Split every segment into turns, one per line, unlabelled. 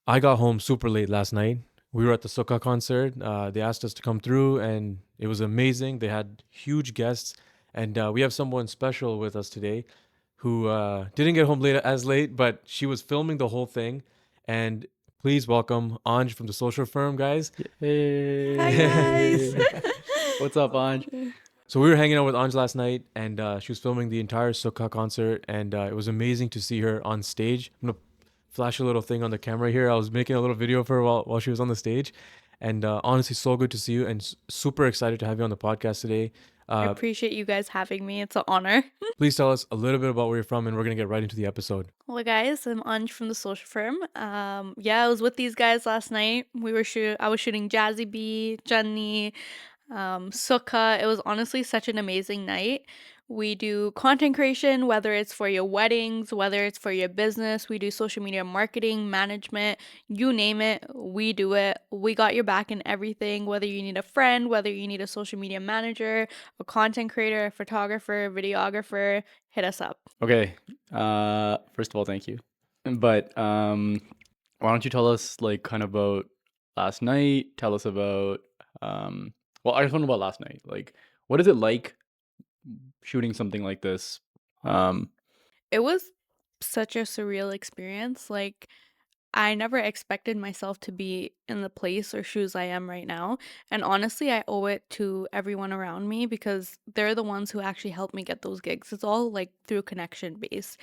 I got home super late last night. We were at the Sukkah concert. They asked us to come through, and it was amazing. They had huge guests, and we have someone special with us today who didn't get home late, but she was filming the whole thing. And please welcome Anj from the social firm, guys.
Hi guys.
Hey, what's up, Anj?
So we were hanging out with Anj last night, and she was filming the entire Sukkah concert, and it was amazing to see her on stage. I'm gonna flash a little thing on the camera here. I was making a little video of her while she was on the stage, and honestly, so good to see you, and super excited to have you on the podcast today.
I appreciate you guys having me. It's an honor.
Please tell us a little bit about where you're from, and we're gonna get right into the episode.
Well, guys, I'm Anj from the social firm. Yeah, I was with these guys last night. I was shooting Jazzy B, Jenny, Sukkah. It was honestly such an amazing night. We do content creation, whether it's for your weddings, whether it's for your business. We do social media marketing, management, you name it, we do it. We got your back in everything, whether you need a friend, whether you need a social media manager, a content creator, a photographer, videographer, hit us up.
Okay, first of all, thank you. But why don't you tell us like kind of about last night? Tell us about well, I just want to know about last night. Like, what is it like shooting something like this?
It was such a surreal experience. Like, I never expected myself to be in the place or shoes I am right now. And honestly, I owe it to everyone around me because they're the ones who actually helped me get those gigs. It's all like through connection based.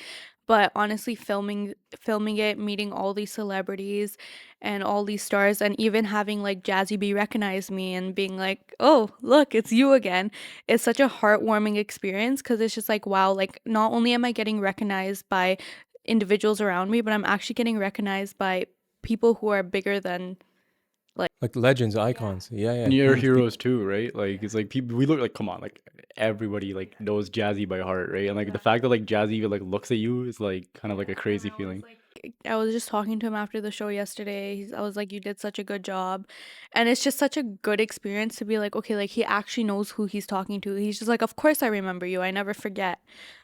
But honestly, filming it, meeting all these celebrities and all these stars, and even having like Jazzy B recognize me and being like, "Oh, look, it's you again." It's such a heartwarming experience because it's just like, wow, like not only am I getting recognized by individuals around me, but I'm actually getting recognized by people who are bigger than
Like legends,
yeah.
icons. Yeah, yeah.
And you're
Huge people.
heroes too, right? Like it's like people we look like come on, like everybody like knows Jazzy by heart, right? And like the fact that like Jazzy even like looks at you is like kind of like a crazy feeling.
I was just talking to him after the show yesterday. I was like, "You did such a good job," and it's just such a good experience to be like, okay, like he actually knows who he's talking to. He's just like, "Of course I remember you. I never forget."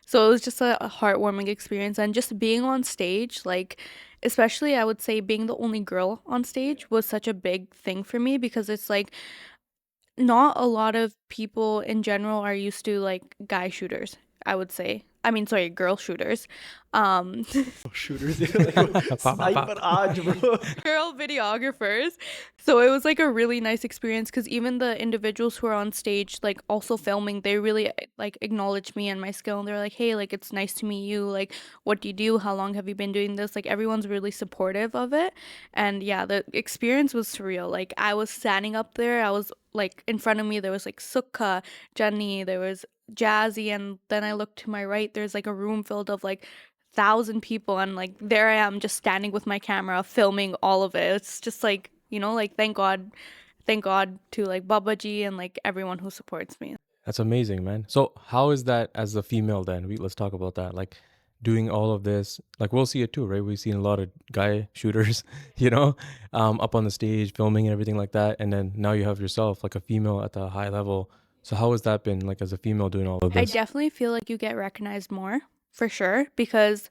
So it was just a heartwarming experience, and just being on stage, like, especially I would say being the only girl on stage was such a big thing for me because it's like not a lot of people in general are used to like guy shooters, I would say. I mean, sorry, girl shooters. Um
Shooters, like,
Pop, pop,
sniper
pop.
Aj, bro.
girl videographers. So it was like a really nice experience because even the individuals who are on stage, like also filming, they really like acknowledged me and my skill. And they're like, "Hey, like it's nice to meet you. Like, what do you do? How long have you been doing this?" Like everyone's really supportive of it. And yeah, the experience was surreal. Like I was standing up there, I was like in front of me there was like Sukha, Jenny, there was Jazzy, and then I looked to my right, there's like a room filled of like 1,000 people, and like there I am just standing with my camera filming all of it. It's just like, like thank God to like Baba Ji and like everyone who supports me.
That's amazing, man. So how is that as a female then? Let's talk about that. Like doing all of this, like we'll see it too, right? We've seen a lot of guy shooters, up on the stage, filming and everything like that. And then now you have yourself, like a female at the high level. So how has that been, like as a female doing all of
I
this?
definitely feel like you get recognized more for sure because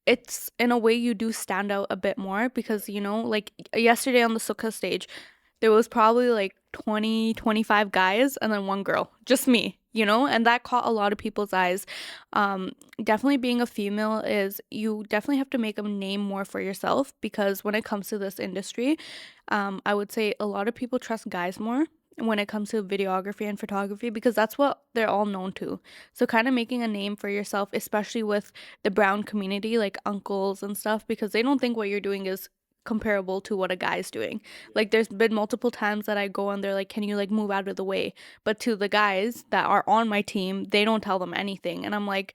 it's in a way you do stand out a bit more because like yesterday on the Sukha stage there was probably like 20, 25 guys and then one girl, just me, and that caught a lot of people's eyes. Definitely being a female is you definitely have to make a name more for yourself because when it comes to this industry, I would say a lot of people trust guys more when it comes to videography and photography because that's what they're all known to. So kind of making a name for yourself, especially with the brown community, like uncles and stuff, because they don't think what you're doing is comparable to what a guy's doing. Like there's been multiple times that I go and they're like, "Can you like move out of the way?" But to the guys that are on my team, they don't tell them anything. And I'm like,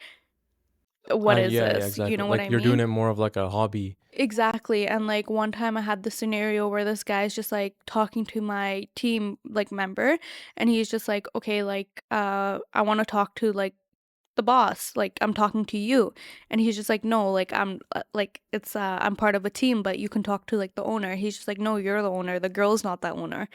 "What is
Yeah, yeah,
this?" You
exactly.
know what
Like
I
you're doing
mean?
it more of like a hobby.
Exactly. And like one time I had the scenario where this guy's just like talking to my team like member and he's just like, "Okay, like I want to talk to like the boss. Like I'm talking to you." And he's just like, "No, like I'm like it's I'm part of a team, but you can talk to like the owner." He's just like, "No, you're the owner. The girl's not the owner."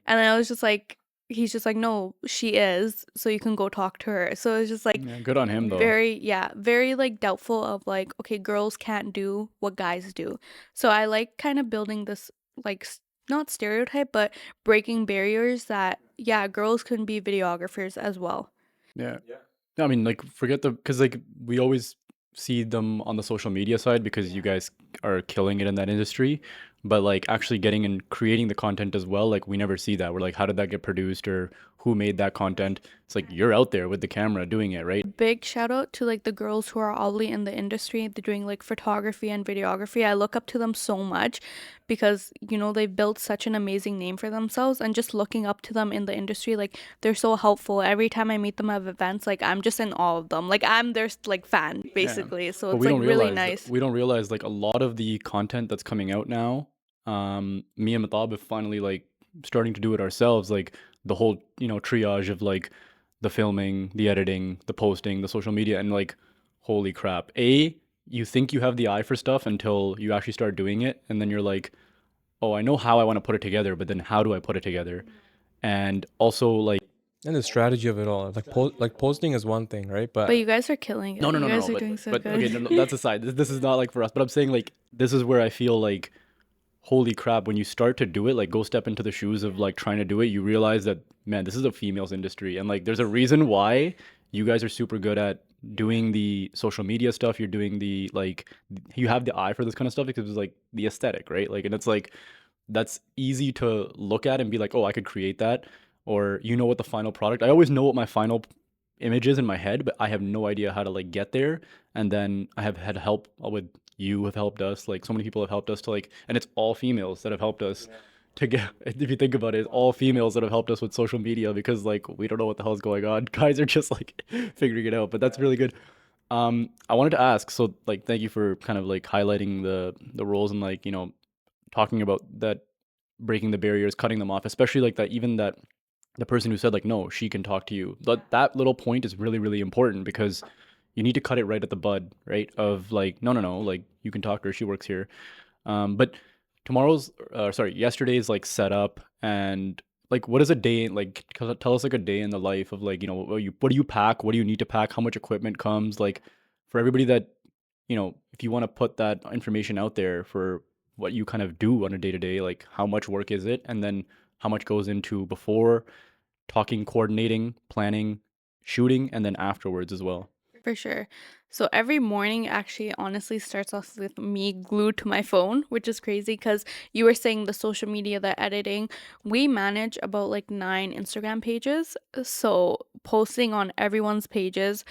And I was just like, he's just like, "No, she is, so you can go talk to her." So it's just like
Yeah, good on him though.
very, yeah, very like doubtful of like, okay, girls can't do what guys do. So I like kind of building this like not stereotype, but breaking barriers that yeah, girls can be videographers as well.
Yeah. I mean, like, forget the because like we always see them on the social media side because you guys are killing it in that industry, but like actually getting and creating the content as well, like we never see that. We're like, how did that get produced or who made that content? It's like you're out there with the camera doing it, right?
Big shout out to like the girls who are already in the industry. They're doing like photography and videography. I look up to them so much because they've built such an amazing name for themselves, and just looking up to them in the industry, like they're so helpful. Every time I meet them at events, like I'm just in awe of them. Like I'm their like fan
Yeah.
basically. So
But
it's like really nice.
we don't realize like a lot of the content that's coming out now, me and Matab have finally like starting to do it ourselves, like the whole, triage of like the filming, the editing, the posting, the social media, and like holy crap. You think you have the eye for stuff until you actually start doing it, and then you're like, oh, I know how I want to put it together, but then how do I put it together? And also like
And the strategy of it all, like posting is one thing, right?
But
But
you guys are killing
no,
it.
no,
You
no, no,
guys
no.
are
But
doing so
but okay, no,
good.
no, that's aside. This is not like for us. But I'm saying like this is where I feel like, holy crap, when you start to do it, like go step into the shoes of like trying to do it, you realize that man, this is a females industry, and like there's a reason why you guys are super good at doing the social media stuff. You're doing the like you have the eye for this kind of stuff because it's like the aesthetic, right? Like, and it's like that's easy to look at and be like, oh, I could create that, or what the final product. I always know what my final image is in my head, but I have no idea how to like get there. And then I have had help with you have helped us. Like so many people have helped us to like, and it's all females that have helped us to get. If you think about it, it's all females that have helped us with social media because like we don't know what the hell's going on. Guys are just like figuring it out, but that's really good. I wanted to ask, so like, thank you for kind of like highlighting the roles and like talking about that, breaking the barriers, cutting them off, especially like that, even that the person who said like no, she can talk to you. That little point is really really important because you need to cut it right at the bud, right? Of like no, no, no, like you can talk to her, she works here. But yesterday's like setup and like what is a day like? Tell us like a day in the life of like what do you pack? What do you need to pack? How much equipment comes? Like for everybody that if you want to put that information out there for what you kind of do on a day to day, like how much work is it, and then how much goes into before talking, coordinating, planning, shooting, and then afterwards as well.
For sure. So every morning actually honestly starts off with me glued to my phone, which is crazy because you were saying the social media, the editing. We manage about like 9 Instagram pages. So posting on everyone's pages,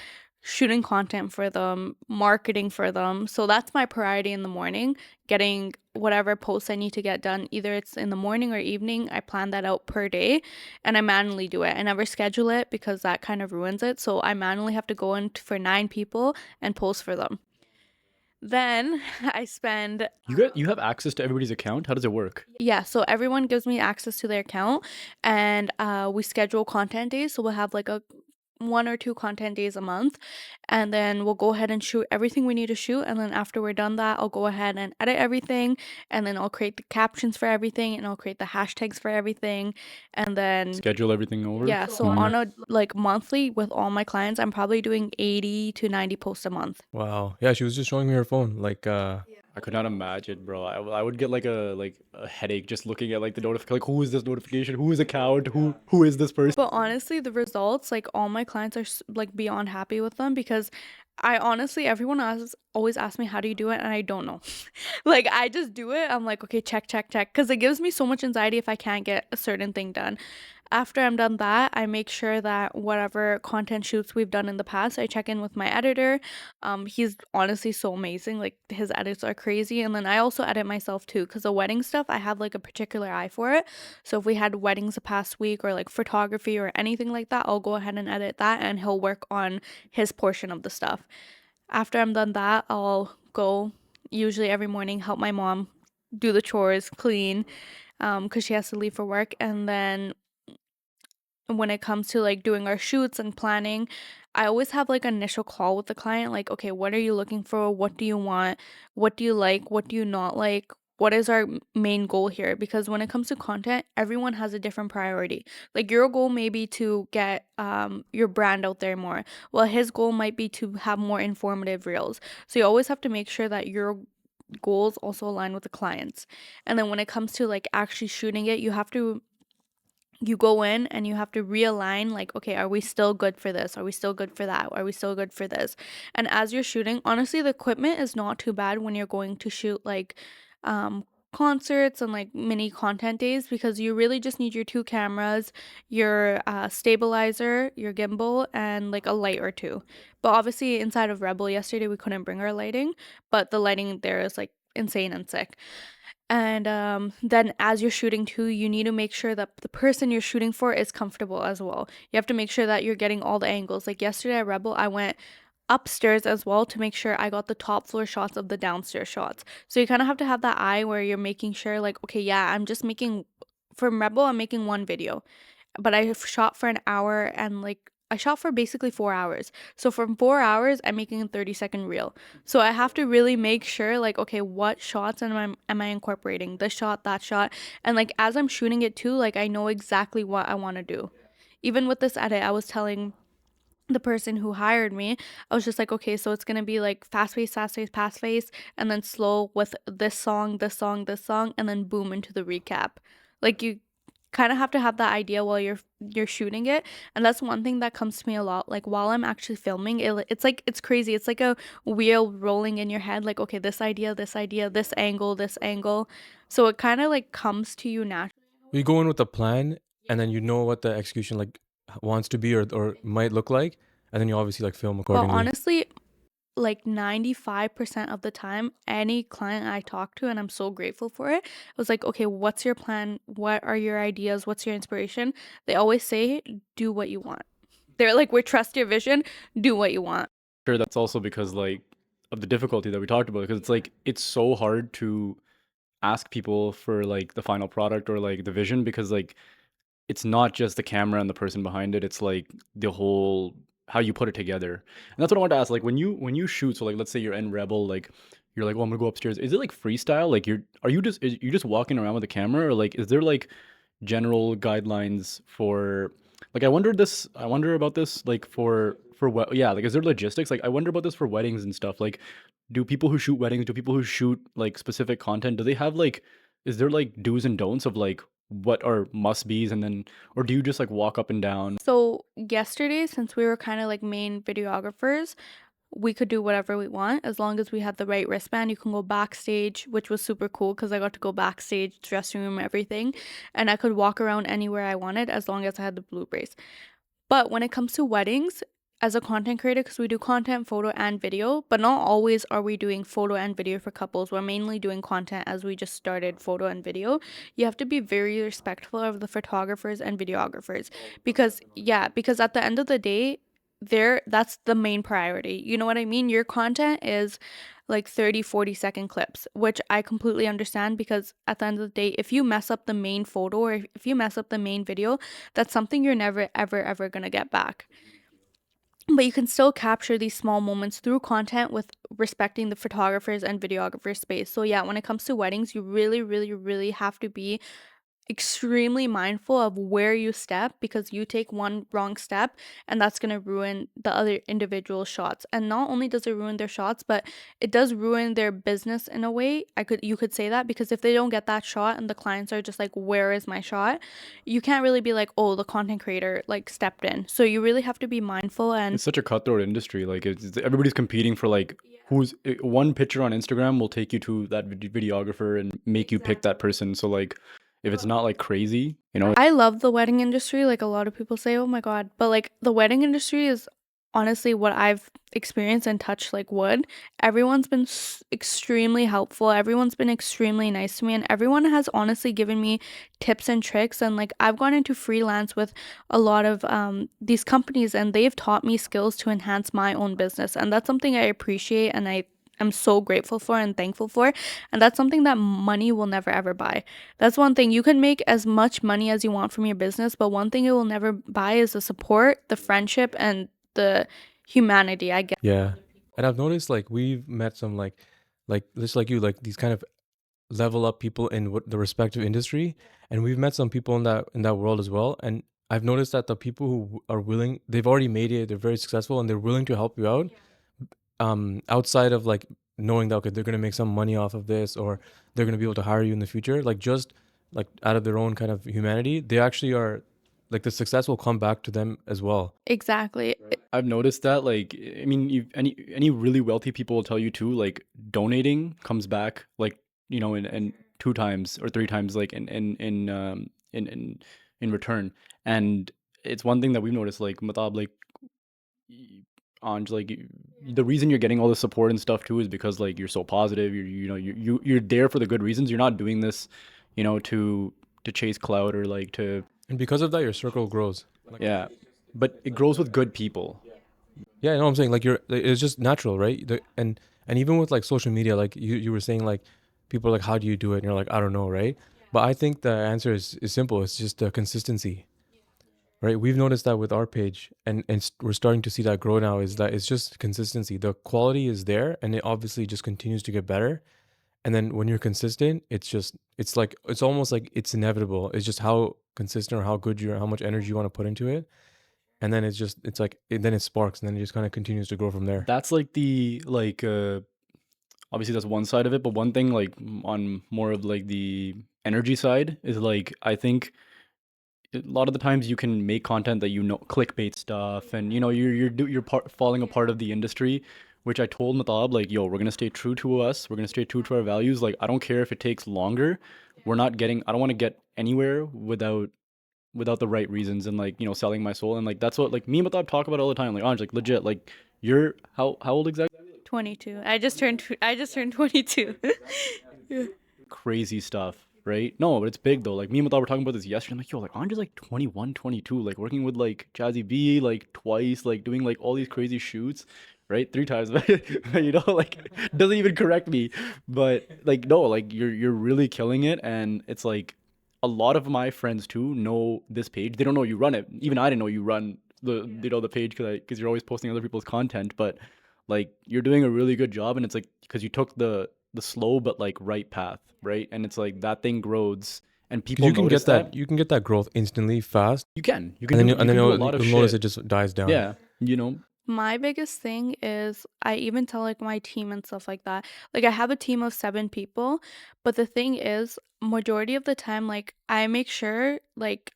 shooting content for them, marketing for them. So that's my priority in the morning, getting whatever posts I need to get done. Either it's in the morning or evening. I plan that out per day and I manually do it. I never schedule it because that kind of ruins it. So I manually have to go in for 9 people and post for them. Then I spend
You have access to everybody's account. How does it work?
yeah, so everyone gives me access to their account, and we schedule content days. So we'll have like a 1 or 2 content days a month, and then we'll go ahead and shoot everything we need to shoot. And then after we're done that, I'll go ahead and edit everything, and then I'll create the captions for everything, and I'll create the hashtags for everything, and then
Schedule everything over.
yeah. So on a like monthly with all my clients, I'm probably doing 80 to 90 posts a month.
wow, yeah, she was just showing me her phone. Like,
I could not imagine, bro. I would get like a headache just looking at like the notification. Like, who is this notification? Who is account? Who is this person?
But honestly, the results, like all my clients are like beyond happy with them because I honestly, everyone always asks me, how do you do it? And I don't know. Like I just do it. I'm like, okay, check, check, check. Because it gives me so much anxiety if I can't get a certain thing done. After I'm done that, I make sure that whatever content shoots we've done in the past, I check in with my editor. He's honestly so amazing. Like his edits are crazy. And then I also edit myself too, because the wedding stuff, I have like a particular eye for it. So if we had weddings the past week or like photography or anything like that, I'll go ahead and edit that and he'll work on his portion of the stuff. After I'm done that, I'll go usually every morning help my mom do the chores, clean, because she has to leave for work. And then when it comes to like doing our shoots and planning, I always have like an initial call with the client, like, okay, what are you looking for? What do you want? What do you like? What do you not like? what is our main goal here, because when it comes to content, everyone has a different priority. Like your goal may be to get your brand out there more, while his goal might be to have more informative reels. So you always have to make sure that your goals also align with the clients. And then when it comes to like actually shooting it, you go in and you have to realign, like, okay, are we still good for this? Are we still good for that? Are we still good for this? And as you're shooting, honestly, the equipment is not too bad when you're going to shoot like concerts and like mini content days, because you really just need your two cameras, your stabilizer, your gimbal, and like a light or two. But obviously, inside of Rebel yesterday, we couldn't bring our lighting, but the lighting there is like insane and sick. And then as you're shooting too, you need to make sure that the person you're shooting for is comfortable as well. You have to make sure that you're getting all the angles. Like yesterday at Rebel, I went upstairs as well to make sure I got the top floor shots of the downstairs shots. So you kind of have to have that eye where you're making sure, like, okay, yeah, I'm just making, from Rebel, I'm making one video, but I shot for an hour, and like I shot for basically 4 hours. So from 4 hours, I'm making a 30-second reel. So I have to really make sure, like, okay, what shots am I incorporating? This shot, that shot. And like as I'm shooting it too, like I know exactly what I want to do. Even with this edit, I was telling the person who hired me, I was just like, okay, so it's gonna be like fast pace, fast pace, and then slow with this song, this song, this song, and then boom into the recap. Like you kind of have to have that idea while you're shooting it. And that's one thing that comes to me a lot, like while I'm actually filming it, it's like it's crazy, it's like a wheel rolling in your head, like, okay, this idea, this idea, this angle, this angle. So it kind of like comes to you naturally.
You go in with a plan, and then you know what the execution like wants to be or might look like, and then you obviously like film
But
accordingly.
honestly, like 95% of the time, any client I talk to, and I'm so grateful for it, I was like, okay, what's your plan? What are your ideas? What's your inspiration? They always say, do what you want. They're like, we trust your vision, do what you want.
Sure, that's also because like of the difficulty that we talked about, because it's like it's so hard to ask people for like the final product or like the vision, because like it's not just the camera and the person behind it, it's like the whole how you put it together. And that's what I wanted to ask, like when you shoot, so like let's say you're in Rebel, like you're like, oh, I'm gonna go upstairs, is it like freestyle, like you just walking around with a camera, or like is there like general guidelines for, like I wonder about this, like for what, yeah, like is there logistics, like I wonder about this for weddings and stuff, like do people who shoot weddings, do people who shoot like specific content, do they have like, is there like do's and don'ts of like what are must be's, and then, or do you just like walk up and down?
So, yesterday, since we were kind of like main videographers, we could do whatever we want as long as we had the right wristband. You can go backstage, which was super cool because I got to go backstage, dressing room, everything, and I could walk around anywhere I wanted as long as I had the blue brace. But when it comes to weddings, as a content creator, because we do content, photo, and video, but not always are we doing photo and video for couples. We're mainly doing content as we just started photo and video. You have to be very respectful of the photographers and videographers, because, yeah, because at the end of the day, that's the main priority. You know what I mean? Your content is like 30-40 second clips, which I completely understand, because at the end of the day, if you mess up the main photo or if you mess up the main video, that's something you're never ever ever gonna get back. But you can still capture these small moments through content with respecting the photographers and videographers space. So yeah, when it comes to weddings, you really really really have to be extremely mindful of where you step, because you take one wrong step and that's going to ruin the other individual shots. And not only does it ruin their shots, but it does ruin their business in a way. You could say that, because if they don't get that shot and the clients are just like, where is my shot, you can't really be like, oh, the content creator like stepped in. So you really have to be mindful. And
It's such a cutthroat industry, like everybody's competing for like who's one picture on Instagram will take you to that videographer and make you pick that person, so like if it's not like crazy, you know.
I love the wedding industry. Like a lot of people say, oh my God. But like the wedding industry is honestly what I've experienced and touched, like wood. Everyone's been extremely helpful. Everyone's been extremely nice to me. And everyone has honestly given me tips and tricks. And like I've gone into freelance with a lot of these companies, and they've taught me skills to enhance my own business. And that's something I appreciate, and I'm so grateful for and thankful for. And that's something that money will never ever buy. That's one thing. You can make as much money as you want from your business, but one thing it will never buy is the support, the friendship, and the humanity I get.
Yeah. And I've noticed like we've met some like just like you, like these kind of level up people in what the respective industry, and we've met some people in that world as well. And I've noticed that the people who are willing, they've already made it, they're very successful, and they're willing to help you out. Outside of like knowing that okay, they're gonna make some money off of this, or they're gonna be able to hire you in the future, like just like out of their own kind of humanity, they actually are like the success will come back to them as well.
Exactly.
I've noticed that, like, I mean, any really wealthy people will tell you too, like, donating comes back, like, in two times or three times, like, in return. And it's one thing that we've noticed, like, Matab, like, y- Anj, like, the reason you're getting all the support and stuff too is because, like, you're so positive. You're there for the good reasons. You're not doing this, to chase clout or like to,
And because of that, your circle grows.
yeah. But it grows with good people.
Yeah, you know what I'm saying? Like it's just natural, right? And even with like social media, like you were saying, like people are like, how do you do it? And you're like, I don't know, right? But I think the answer is simple. It's just consistency, right? We've noticed that with our page, and we're starting to see that grow now. Is that it's just consistency. The quality is there, and it obviously just continues to get better. And then when you're consistent, it's like it's almost like it's inevitable. It's just how consistent or how good you are, how much energy you want to put into it, and then it's like then it sparks, and then it just kind of continues to grow from there.
That's like the like obviously that's one side of it, but one thing like on more of like the energy side is like I think a lot of the times you can make content that clickbait stuff, and you're falling a part of the industry, which I told Matab like, yo, we're gonna stay true to us, we're gonna stay true to our values. Like I don't care if it takes longer. I don't want to get anywhere without the right reasons and like selling my soul. And like that's what like me and Matab talk about all the time. Like Anj, like legit, like you're how old exactly?
22. I just turned 22. Yeah.
Crazy stuff, right? No, but it's big though. Like me and Matal were talking about this yesterday. I'm like, yo, like Andre's like 21, 22, like working with like Jazzy B like twice, like doing like all these crazy shoots, right? Three times, like doesn't even correct me. But like no, like you're really killing it, and it's like a lot of my friends too know this page. They don't know you run it. Even I didn't know you run the page because you're always posting other people's content, but like you're doing a really good job, and it's like because you took the slow but like right path, right? And it's like that thing grows and
Because
people notice that.
you can get that growth instantly fast,
You can
and then
do you can do a lot of
you'll notice
shit.
it just dies down.
Yeah, you know.
My biggest thing is I even tell like my team and stuff like that. Like I have a team of 7 people, but the thing is, majority of the time, like I make sure like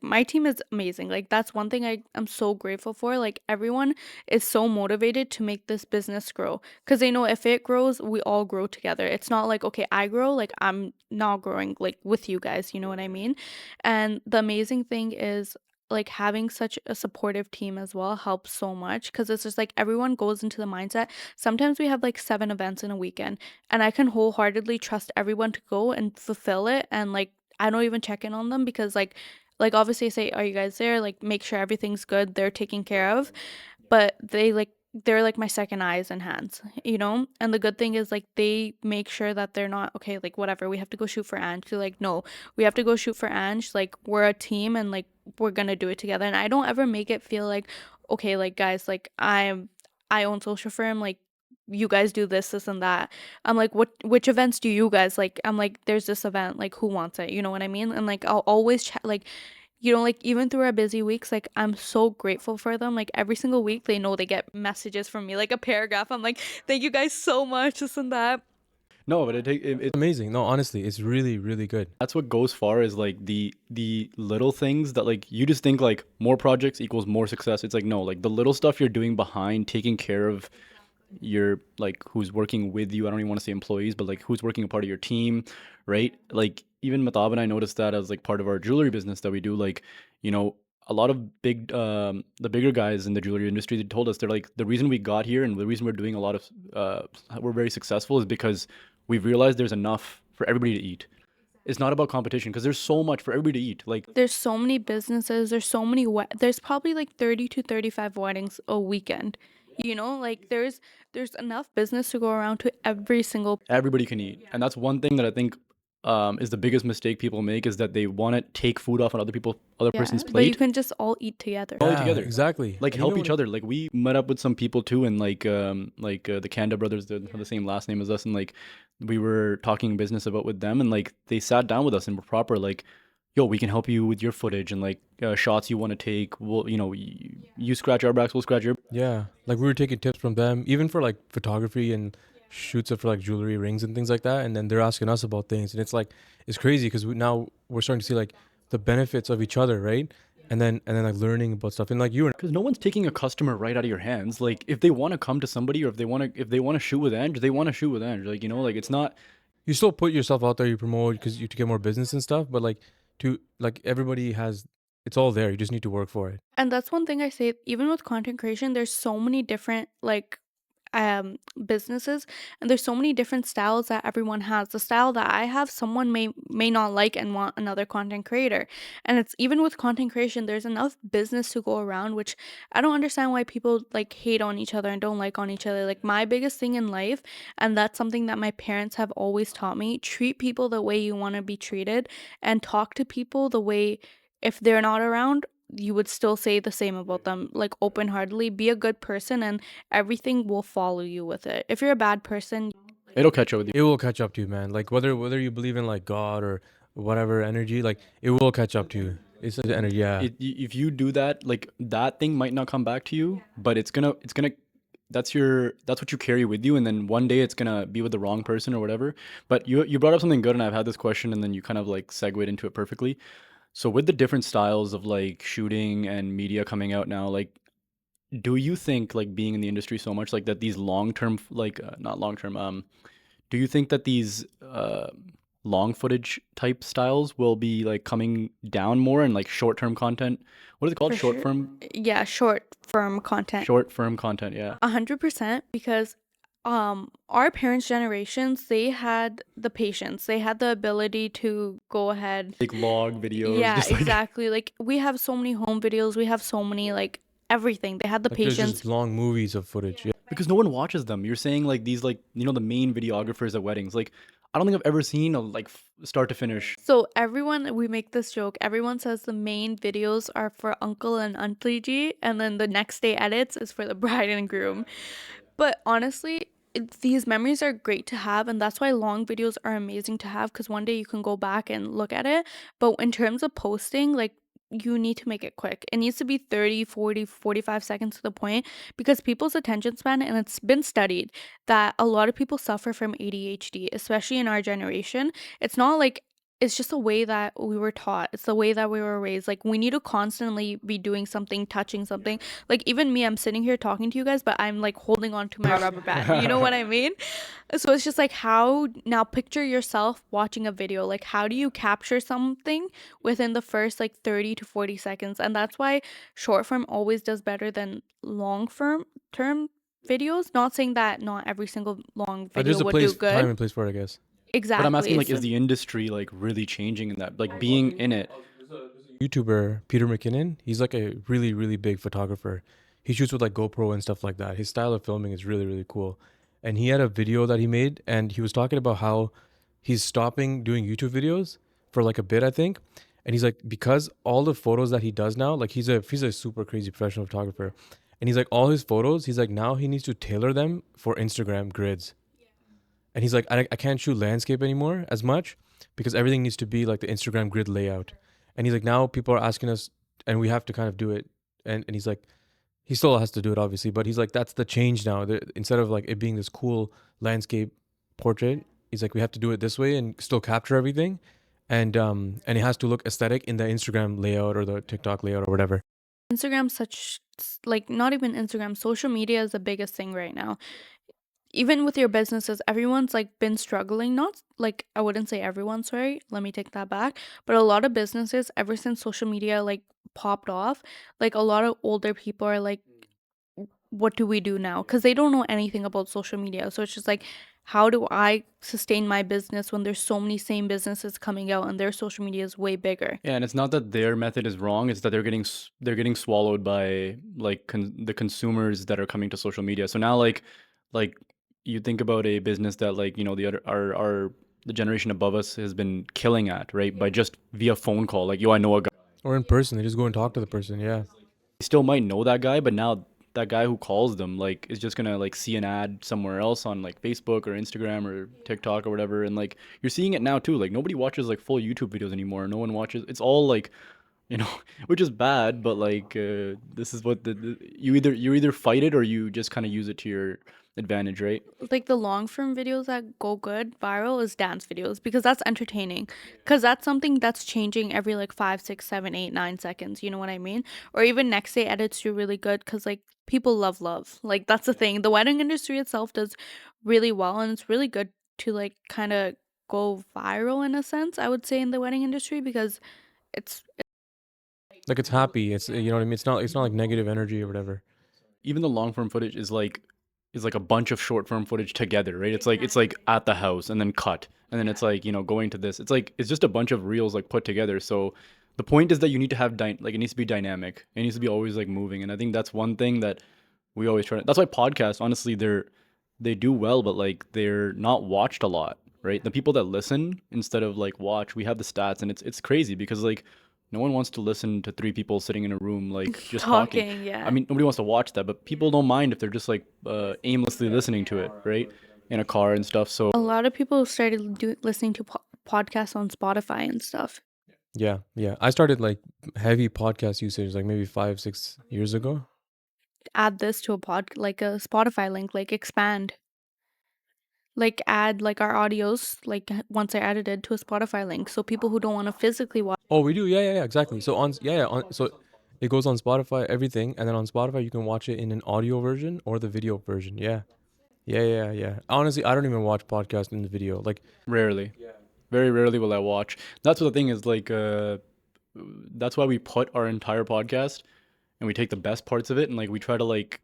my team is amazing. Like that's one thing I'm so grateful for. Like everyone is so motivated to make this business grow because they know if it grows, we all grow together. It's not like okay, I grow, like I'm not growing like with you guys. You know what I mean? And the amazing thing is like having such a supportive team as well helps so much because it's just like everyone goes into the mindset. Sometimes we have like 7 events in a weekend, and I can wholeheartedly trust everyone to go and fulfill it. And like, I don't even check in on them because like obviously I say, are you guys there? Like, make sure everything's good, they're taken care of. But they're like my second eyes and hands, you know? And the good thing is like they make sure that they're not okay, like whatever, we have to go shoot for Ange. They're like, no, we have to go shoot for Ange. Like we're a team and like we're gonna do it together. And I don't ever make it feel like, okay, like guys, like I own social firm, like you guys do this and that. I'm like, which events do you guys like? I'm like, there's this event, like who wants it? You know what I mean? And like I'll always chat like like even through our busy weeks, like I'm so grateful for them. Like every single week, they know they get messages from me, like a paragraph. I'm like, thank you guys so much, this and that.
No, but it
Amazing. No, honestly, it's really really good.
that's what goes far is like the little things that like you just think like more projects equals more success. It's like no, like the little stuff you're doing behind taking care of your like who's working with you. I don't even want to say employees, but like who's working a part of your team, right? Like even Matab and I noticed that as like part of our jewelry business that we do. Like, a lot of the bigger guys in the jewelry industry, they told us they're like the reason we got here and the reason we're doing a lot of we're very successful is because we've realized there's enough for everybody to eat. It's not about competition because there's so much for everybody to eat. Like
There's so many businesses, there's so many there's probably like 30 to 35 weddings a weekend. Like there's enough business to go around to every single.
everybody can eat, and that's one thing that I think is the biggest mistake people make is that they want to take food off on other person's
Yeah, but you
plate
can just all eat together.
all eat
Yeah,
together.
exactly.
Like
And you know
help each
what?
other. Like we met up with some people too, and the Kanda brothers that have the same last name as us, and like we were talking business about with them, and like they sat down with us and were proper like, yo, we can help you with your footage and like shots you want to take. We'll, you scratch our backs, we'll scratch your.
Yeah, like we were taking tips from them, even for like photography and shoots of for like jewelry, rings, and things like that. And then they're asking us about things, and it's like it's crazy because now we're starting to see like the benefits of each other, right? And then like learning about stuff, and like you and
Because no one's taking a customer right out of your hands. Like if they want to come to somebody, or if they want to shoot with Andrew, they want to shoot with Andrew. Like like it's not.
you still put yourself out there, you promote because you to get more business and stuff, but like to like everybody has, it's all there. You just need to work for it.
And that's one thing I say, even with content creation, there's so many different businesses, and there's so many different styles that everyone has. The style that I have, someone may not like and want another content creator. And it's even with content creation, there's enough business to go around, which I don't understand why people like hate on each other and don't like on each other. Like my biggest thing in life, and that's something that my parents have always taught me, treat people the way you want to be treated, and talk to people the way, if they're not around, you would still say the same about them, like open heartedly. Be a good person, and everything will follow you with it. If you're a bad person,
It'll catch up with you.
It will catch up to you, man. Like whether you believe in like God or whatever energy, like it will catch up to you. It's the energy, yeah.
If you do that, like that thing might not come back to you, but it's gonna that's what you carry with you, and then one day it's gonna be with the wrong person or whatever. But you brought up something good, and I've had this question, and then you kind of like segued into it perfectly. So with the different styles of like shooting and media coming out now, like do you think like being in the industry so much like that these long term like not long term do you think that these long footage type styles will be like coming down more and like short term content? What is it called?
for
Short
sure.
form
Yeah, short form content.
short firm content, yeah.
100%, because our parents' generations, they had the patience, they had the ability to go ahead.
Like log videos,
Yeah,
just like
exactly. Like we have so many home videos, we have so many like everything. They had the
Like there's
patience.
just long movies of footage. Yeah.
because no one watches them. You're saying like these like the main videographers at weddings. Like I don't think I've ever seen a like start to finish.
So everyone, we make this joke. Everyone says the main videos are for uncle and auntie G, and then the next day edits is for the bride and groom. But honestly, these memories are great to have, and that's why long videos are amazing to have, because one day you can go back and look at it. But in terms of posting, like, you need to make it quick. It needs to be 30, 40, 45 seconds to the point, because people's attention span, and it's been studied that a lot of people suffer from ADHD, especially in our generation. It's not like, it's just the way that we were taught. It's the way that we were raised. Like, we need to constantly be doing something, touching something. Like, even me, I'm sitting here talking to you guys, but I'm like holding on to my rubber band. You know what I mean? So it's just like, how now picture yourself watching a video. Like, how do you capture something within the first like 30 to 40 seconds? And that's why short form always does better than long form term videos. Not saying that not every single long video
There's a
would do
place, time
good.
and place for it, I guess.
But I'm
Exactly.
asking
It's
like is
just,
the industry like really changing in that like being in it?
YouTuber Peter McKinnon, he's like a really, really big photographer. He shoots with like GoPro and stuff like that. His style of filming is really, really cool. And he had a video that he made, and he was talking about how he's stopping doing YouTube videos for like a bit, I think. And he's like, because all the photos that he does now, like he's a super crazy professional photographer. And he's like, all his photos, he's like, now he needs to tailor them for Instagram grids. And he's like, I can't shoot landscape anymore as much because everything needs to be like the Instagram grid layout. And he's like, now people are asking us, and we have to kind of do it. And he's like, he still has to do it, obviously, but he's like, that's the change now. Instead of like it being this cool landscape portrait, he's like, we have to do it this way and still capture everything. And it has to look aesthetic in the Instagram layout or the TikTok layout or whatever.
Instagram, such like, not even Instagram, social media is the biggest thing right now. Even with your businesses, everyone's like been struggling. Not like, I wouldn't say everyone, sorry, let me take that back, but a lot of businesses, ever since social media like popped off, like a lot of older people are like, what do we do now? Because they don't know anything about social media. So it's just like, how do I sustain my business when there's so many same businesses coming out and their social media is way bigger?
Yeah, and it's not that their method is wrong, it's that they're getting swallowed by like the consumers that are coming to social media. So now like you think about a business that like, the other our the generation above us has been killing at, right? By just via phone call, like, yo, I know a guy.
Or in person, they just go and talk to the person. Yeah.
They still might know that guy, but now that guy who calls them like is just gonna like see an ad somewhere else on like Facebook or Instagram or TikTok or whatever, and like you're seeing it now too. Like nobody watches like full YouTube videos anymore. No one watches. It's all like, you know, which is bad, but like this is what you either fight it or you just kind of use it to your advantage, right?
Like the long form videos that go good viral is dance videos because that's entertaining. Because that's something that's changing every like 5, 6, 7, 8, 9 seconds. You know what I mean? Or even next day edits do really good because like people love. Like that's the thing. The wedding industry itself does really well, and it's really good to like kind of go viral in a sense, I would say, in the wedding industry because it's
Like it's happy. It's you know what I mean. It's not like negative energy or whatever.
Even the long form footage is like a bunch of short form footage together, right? It's like at the house and then cut. And then it's like, you know, going to this. It's like it's just a bunch of reels like put together. So the point is that you need to have like it needs to be dynamic. It needs to be always like moving. And I think that's one thing that we always try to, that's why podcasts, honestly, they do well, but like they're not watched a lot, right? The people that listen instead of like watch, we have the stats and it's crazy because like no one wants to listen to three people sitting in a room like just talking.
talking,
I
yeah.
mean, nobody wants to watch that, but people don't mind if they're just like aimlessly listening to it, right? In a car and stuff. So
A lot of people started listening to podcasts on Spotify and stuff.
Yeah, yeah. I started like heavy podcast usage like maybe 5, 6 years ago.
Add this to a like a Spotify link, like expand, like add like our audios, like once I edited to a Spotify link, so people who don't want to physically watch.
Oh, we do. Yeah, yeah, yeah. Exactly. So so it goes on Spotify, everything, and then on Spotify you can watch it in an audio version or the video version. Yeah, yeah, yeah, yeah. Honestly, I don't even watch podcasts in the video. Like,
rarely, very rarely will I watch. That's what the thing is like. That's why we put our entire podcast and we take the best parts of it and like we try to like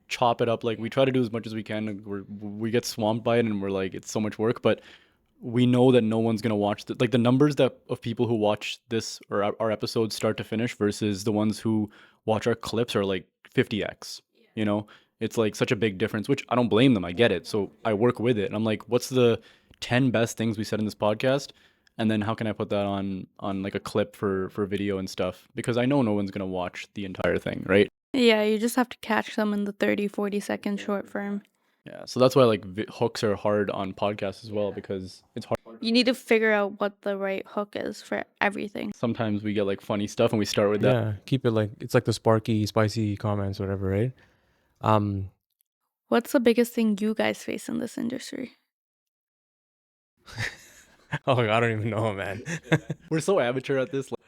chop it up. Like we try to do as much as we can. We get swamped by it and we're like it's so much work, but we know that no one's gonna watch like the numbers that of people who watch this or our episodes start to finish versus the ones who watch our clips are like 50x. You know, it's like such a big difference, which I don't blame them. I get it. So I work with it, and I'm like, what's the 10 best things we said in this podcast? And then how can I put that on like a clip for video and stuff? Because I know no one's gonna watch the entire thing, right?
Yeah, you just have to catch them in the 30, 40 second short form.
Yeah, so that's why like hooks are hard on podcasts as well because it's hard.
You need to figure out what the right hook is for everything.
Sometimes we get like funny stuff and we start with that.
yeah, keep it like it's like the sparky, spicy comments, whatever, right? Um,
What's the biggest thing you guys face in this industry?
oh, I don't even know, man.
We're so amateur at this. Like,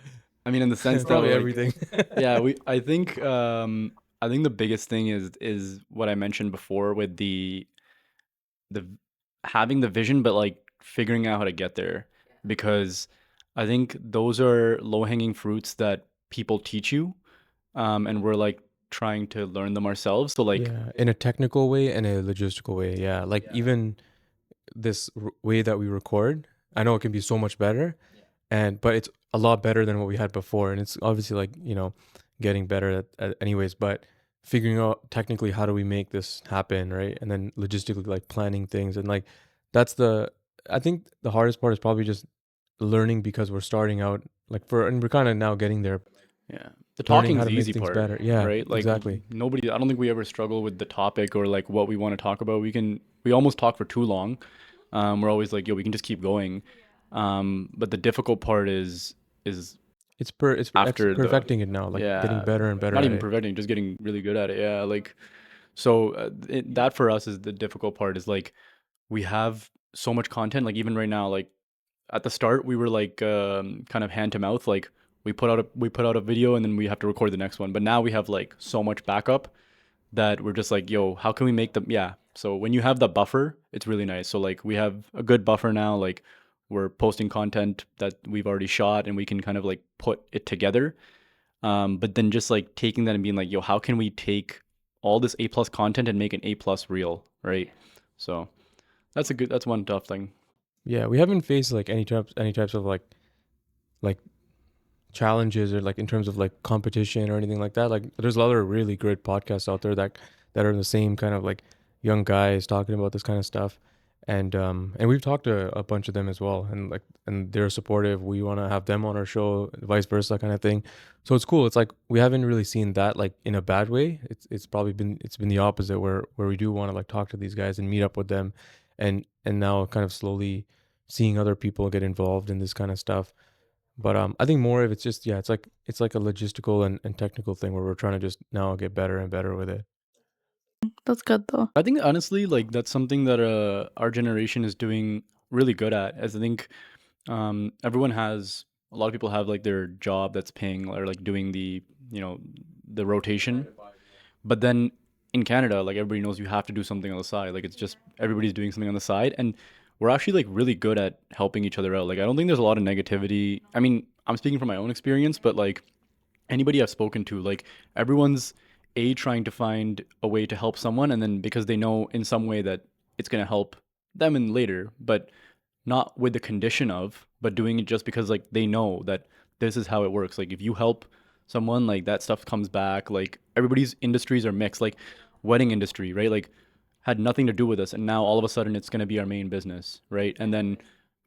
I mean, in the sense that
Probably
like,
everything.
yeah, I think the biggest thing is what I mentioned before with the having the vision, but like figuring out how to get there. Because I think those are low hanging fruits that people teach you, and we're like trying to learn them ourselves. So like,
Yeah, in a technical way and a logistical way. Yeah, like even this way that we record, I know it can be so much better, and but it's a lot better than what we had before, and it's obviously like getting better at anyways. But figuring out technically how do we make this happen, right? And then logistically like planning things and like that's the I think the hardest part is probably just learning because we're starting out like for and we're kind of now getting there,
yeah, the
learning
talking
how
is
to
the
make
easy
things
part,
better. Yeah,
right? Like
exactly.
nobody, I don't think we ever struggle with the topic or like what we want to talk about. We almost talk for too long. We're always like, yo, we can just keep going. But the difficult part is after the,
Perfecting it now, like getting
yeah,
better and better
not
at
even
it.
perfecting, just getting really good at it. Yeah, like so that for us is the difficult part. Is like we have so much content. Like even right now, like at the start, we were like kind of hand to mouth. Like we put out a video and then we have to record the next one. But now we have like so much backup that we're just like, yo, how can we make them? Yeah. So when you have the buffer, it's really nice. So like we have a good buffer now. Like we're posting content that we've already shot and we can kind of like put it together. But then just like taking that and being like, yo, how can we take all this A plus content and make an A plus reel, right? So that's one tough thing.
Yeah, we haven't faced like any types of like challenges or like in terms of like competition or anything like that. Like there's a lot of really great podcasts out there that are the same kind of like young guys talking about this kind of stuff. And we've talked to a bunch of them as well, and like, and they're supportive. We want to have them on our show, vice versa, kind of thing. So it's cool. It's like we haven't really seen that like in a bad way. It's probably been the opposite, where we do want to like talk to these guys and meet up with them, and now kind of slowly seeing other people get involved in this kind of stuff. But I think more of it's just, yeah, it's like a logistical and technical thing where we're trying to just now get better and better with it.
That's good though.
I think honestly, like that's something that our generation is doing really good at. As I think everyone has a lot of people have like their job that's paying or like doing the you know the rotation, but then in Canada, like everybody knows you have to do something on the side. Like it's just everybody's doing something on the side, and we're actually like really good at helping each other out. Like I don't think there's a lot of negativity. I mean, I'm speaking from my own experience, but like anybody I've spoken to, like everyone's trying to find a way to help someone, and then because they know in some way that it's going to help them in later, but not with the condition of, but doing it just because like they know that this is how it works. Like if you help someone, like that stuff comes back. Like everybody's industries are mixed. Like wedding industry, right? Like had nothing to do with us, and now all of a sudden it's going to be our main business, right? And then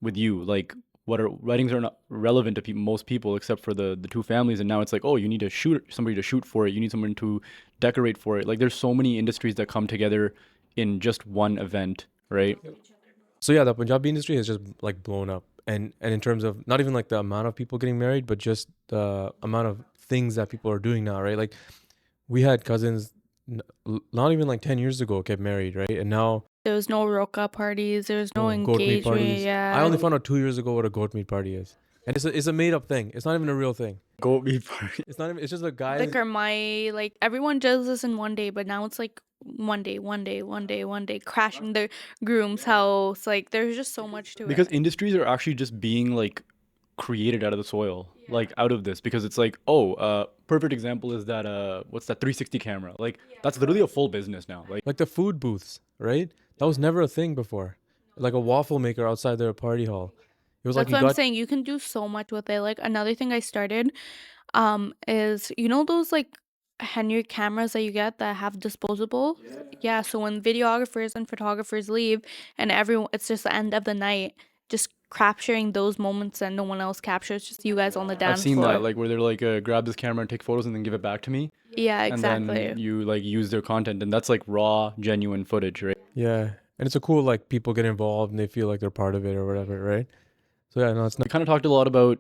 with you, like what are weddings are not relevant to most people except for the two families, and now it's like, oh, you need to shoot somebody to shoot for it, you need someone to decorate for it. Like there's so many industries that come together in just one event, right?
So yeah, the Punjabi industry has just like blown up, and in terms of not even like the amount of people getting married, but just the amount of things that people are doing now, right? Like we had cousins not even like 10 years ago get married, right? And now,
There was no roka parties. There was no
oh, goat meat
engagement.
parties. I
Yeah.
only found out 2 years ago what a goat meat party is, and it's a made up thing. It's not even a real thing.
Goat meat party.
It's not even. It's just a guy.
Like, or my, like, everyone does this in one day, but now it's like one day, crashing the groom's house. Like, there's just so much to
Because
it.
industries are actually just being like created out of the soil, like out of this, because it's like, oh, perfect example is that what's that 360 camera? Like that's literally a full business now. Like
Like the food booths, right? That was never a thing before. Like a waffle maker outside their party hall. It was like
That's
you
what I'm
got
saying. You can do so much with it. Like, another thing I started, is, you know, those like Henry cameras that you get that have disposable? Yeah, so when videographers and photographers leave and everyone, it's just the end of the night, just capturing those moments that no one else captures, just you guys on the
I've
dance
seen that,
floor.
like where they're like, grab this camera and take photos and then give it back to me,
Yeah,
and then
exactly.
you like use their content, and that's like raw, genuine footage, right?
yeah, and it's a cool like people get involved and they feel like they're part of it or whatever, right? So yeah, no, it's
We
not.
kind of talked a lot about,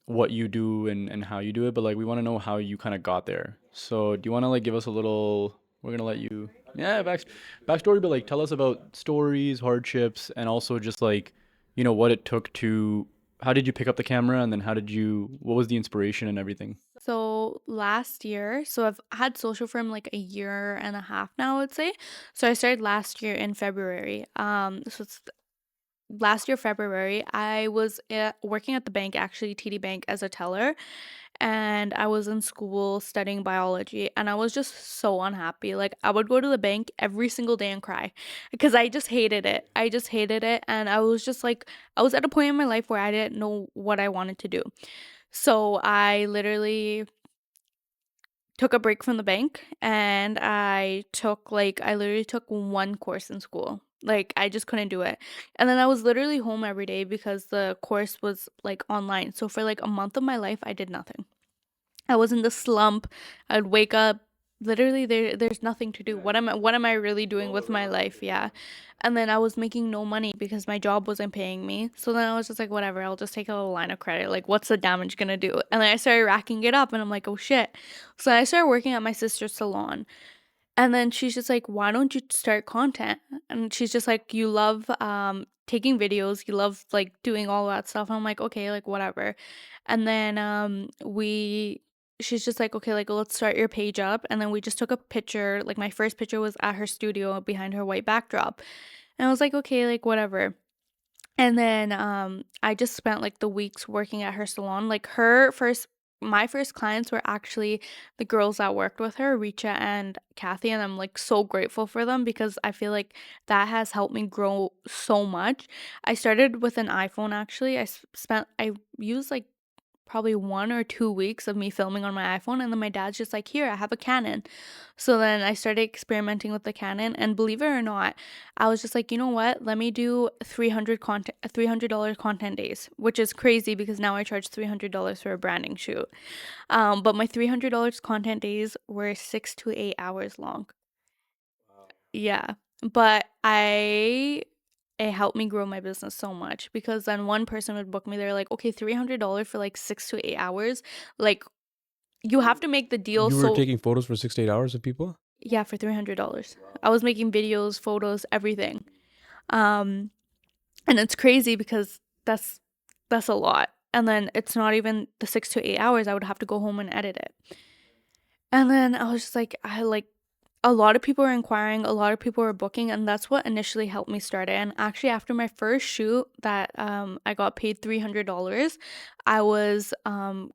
what you do and how you do it, but like we want to know how you kind of got there. So do you want to like give us a little? We're gonna let you, yeah, backstory, but like tell us about stories, hardships, and also just like, what it took to. How did you pick up the camera, and then what was the inspiration and everything?
So last year, so I've had social for like a year and a half now, I would say. So I started last year in February. So it's last year February. I was working at the bank, actually TD Bank, as a teller, and I was in school studying biology, and I was just so unhappy. Like, I would go to the bank every single day and cry because I just hated it. I just hated it, and I was just like, I was at a point in my life where I didn't know what I wanted to do. So I literally took a break from the bank, and I literally took one course in school. Like, I just couldn't do it. And then I was literally home every day because the course was like online. So for like a month of my life, I did nothing. I was in the slump. I'd wake up, literally there's nothing to do. What am I really doing with my life? Yeah. And then I was making no money because my job wasn't paying me. So then I was just like, whatever, I'll just take a little line of credit. Like, what's the damage gonna do? And then I started racking it up, and I'm like, oh shit. So then I started working at my sister's salon. And then she's just like, why don't you start content? And she's just like, you love taking videos, you love like doing all that stuff. I'm like, okay, like whatever. And then we she's just like, okay, like let's start your page up. And then we just took a picture. Like, my first picture was at her studio behind her white backdrop. And I was like, okay, like whatever. And then I just spent like the weeks working at her salon. Like, my first clients were actually the girls that worked with her, Richa and Kathy, and I'm like so grateful for them because I feel like that has helped me grow so much. I started with an iPhone actually. I used like probably 1 or 2 weeks of me filming on my iPhone, and then my dad's just like, "Here, I have a Canon." So then I started experimenting with the Canon, and believe it or not, I was just like, "You know what? Let me do $300 content days," which is crazy because now I charge $300 for a branding shoot. But my $300 content days were 6 to 8 hours long. Yeah, but it helped me grow my business so much because then one person would book me. They're like, "Okay, $300 for like 6 to 8 hours." Like, you have to make the deal
You were
so
taking photos for 6 to 8 hours of people?
yeah, for $300. I was making videos, photos, everything. Um, and it's crazy because that's a lot. And then it's not even the 6 to 8 hours. I would have to go home and edit it. And then I was just like, a lot of people were inquiring, a lot of people were booking, and that's what initially helped me start it. And actually, after my first shoot that I got paid $300, I was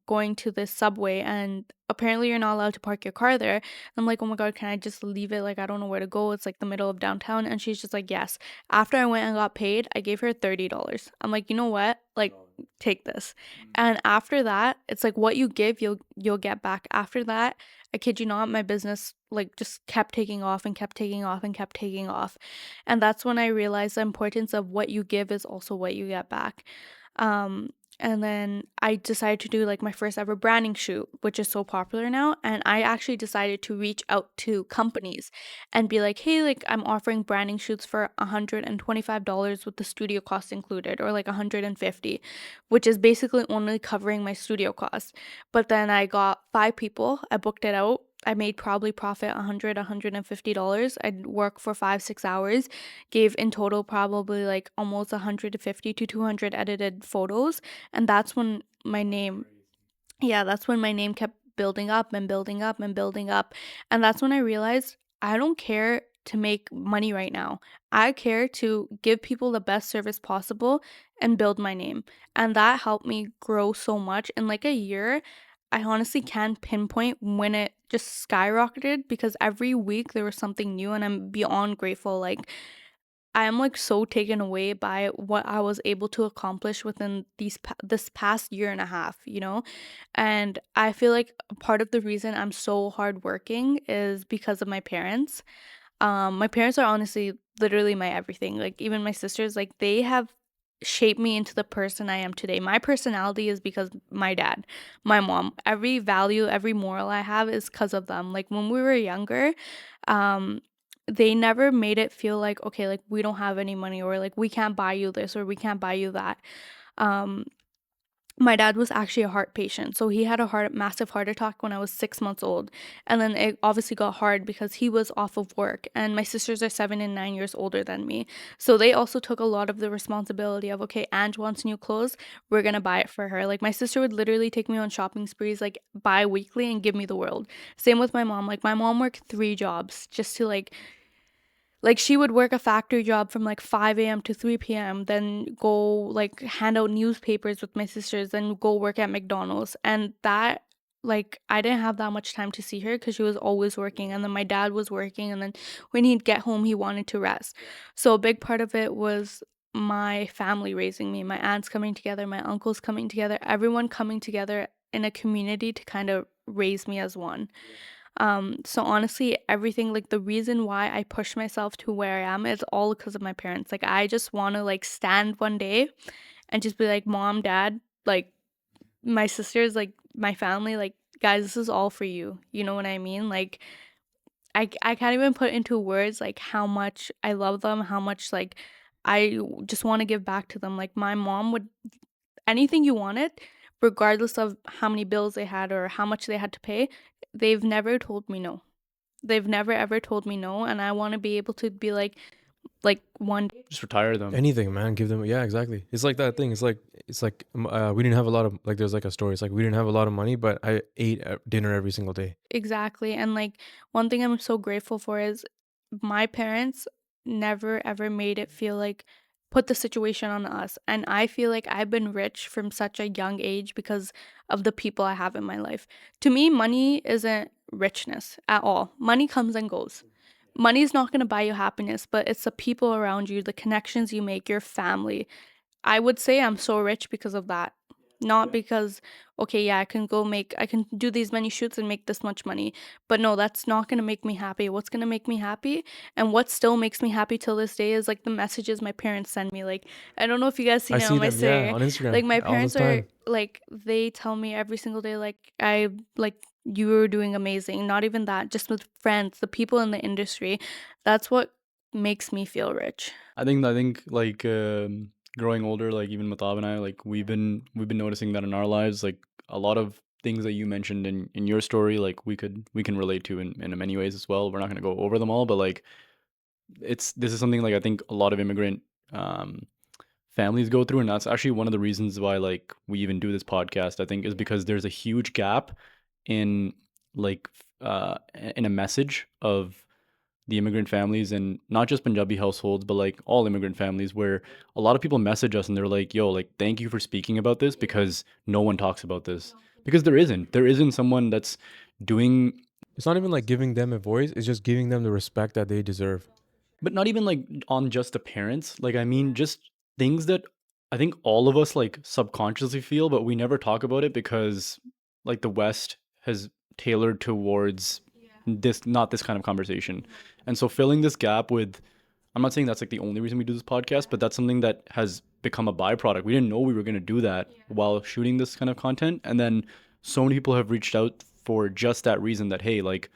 going to this Subway, and apparently you're not allowed to park your car there. And I'm like, oh my God, can I just leave it? Like, I don't know where to go. It's like the middle of downtown. And she's just like, yes. After I went and got paid, I gave her $30. I'm like, you know what? Like, take this. And after that, it's like what you give, you'll get back. After that, I kid you not, my business like just kept taking off and kept taking off and kept taking off. And that's when I realized the importance of what you give is also what you get back. Um, and then I decided to do like my first ever branding shoot, which is so popular now. And I actually decided to reach out to companies and be like, hey, like I'm offering branding shoots for $125 with the studio cost included, or like 150, which is basically only covering my studio cost. But then I got 5 people. I booked it out. I made probably profit $150. I'd work for 5-6 hours, gave in total probably like almost 150 to 200 edited photos. And that's when my name, yeah, that's when my name kept building up and building up and building up. And that's when I realized I don't care to make money right now. I care to give people the best service possible and build my name. And that helped me grow so much. In like a year, I honestly can't pinpoint when it just skyrocketed because every week there was something new, and I'm beyond grateful. Like, I am like so taken away by what I was able to accomplish within this past year and a half, you know? And I feel like part of the reason I'm so hardworking is because of my parents. My parents are honestly literally my everything. Like even my sisters, like they have shaped me into the person I am today. My personality is because my dad, my mom, every value, every moral I have is because of them. Like when we were younger, um, they never made it feel like, okay, like we don't have any money, or like we can't buy you this or we can't buy you that. Um, my dad was actually a heart patient, so he had a massive heart attack when I was 6 months old, and then it obviously got hard because he was off of work, and my sisters are 7 and 9 years older than me, so they also took a lot of the responsibility of, okay, Ange wants new clothes, we're gonna buy it for her. Like my sister would literally take me on shopping sprees like bi-weekly and give me the world. Same with my mom. Like my mom worked 3 jobs just to like she would work a factory job from like 5 a.m. to 3 p.m., then go like hand out newspapers with my sisters, then go work at McDonald's. And that, like, I didn't have that much time to see her because she was always working. And then my dad was working. And then when he'd get home, he wanted to rest. So a big part of it was my family raising me, my aunts coming together, my uncles coming together, everyone coming together in a community to kind of raise me as one. So honestly, everything, like the reason why I push myself to where I am is all because of my parents. Like I just want to like stand one day and just be like, "Mom, Dad, like my sisters, like my family, like guys, this is all for you." You know what I mean? Like I can't even put into words like how much I love them, how much like just want to give back to them. Like my mom would anything you wanted, regardless of how many bills they had or how much they had to pay, they've never told me no. They've never ever told me no, and I wanna be able to be like one day.
Just retire them.
Anything, man. Give them. Yeah, exactly. It's like that thing. It's like we didn't have a lot of like. There's like a story. It's like we didn't have a lot of money, but I ate dinner every single day.
Exactly, and, like, one thing I'm so grateful for is my parents never ever made it feel like put the situation on us, and I feel like I've been rich from such a young age because of the people I have in my life. To me, money isn't richness at all. Money comes and goes. Money is not gonna buy you happiness, but it's the people around you, the connections you make, your family. I would say I'm so rich because of that. Not because, okay, yeah, I can do these many shoots and make this much money. But no, that's not gonna make me happy. What's gonna make me happy and what still makes me happy till this day is like the messages my parents send me. Like, I don't know if you guys
I
seen it on
see
my
them, yeah,
story.
on Instagram
Like my
all the
parents are
time.
like they tell me every single day, like you were doing amazing. Not even that, just with friends, the people in the industry. That's what makes me feel rich.
I think like growing older, like even Matab and I, like we've been noticing that in our lives, like a lot of things that you mentioned in your story, like we can relate to in many ways as well. We're not gonna go over them all, but like this is something like I think a lot of immigrant um families go through, and that's actually one of the reasons why like we even do this podcast, I think, is because there's a huge gap in like in a message of the immigrant families, and not just Punjabi households, but like all immigrant families, where a lot of people message us and they're like, yo, like, thank you for speaking about this because no one talks about this. Because there isn't someone that's doing,
It's not even like giving them a voice, it's just giving them the respect that they deserve.
but not even like on just the parents. Like, I mean, just things that I think all of us like subconsciously feel, but we never talk about it because like the West has tailored towards this, not this kind of conversation. And so filling this gap with, I'm not saying that's like the only reason we do this podcast, but that's something that has become a byproduct. We didn't know we were going to do that while shooting this kind of content. And then so many people have reached out for just that reason, that, hey, like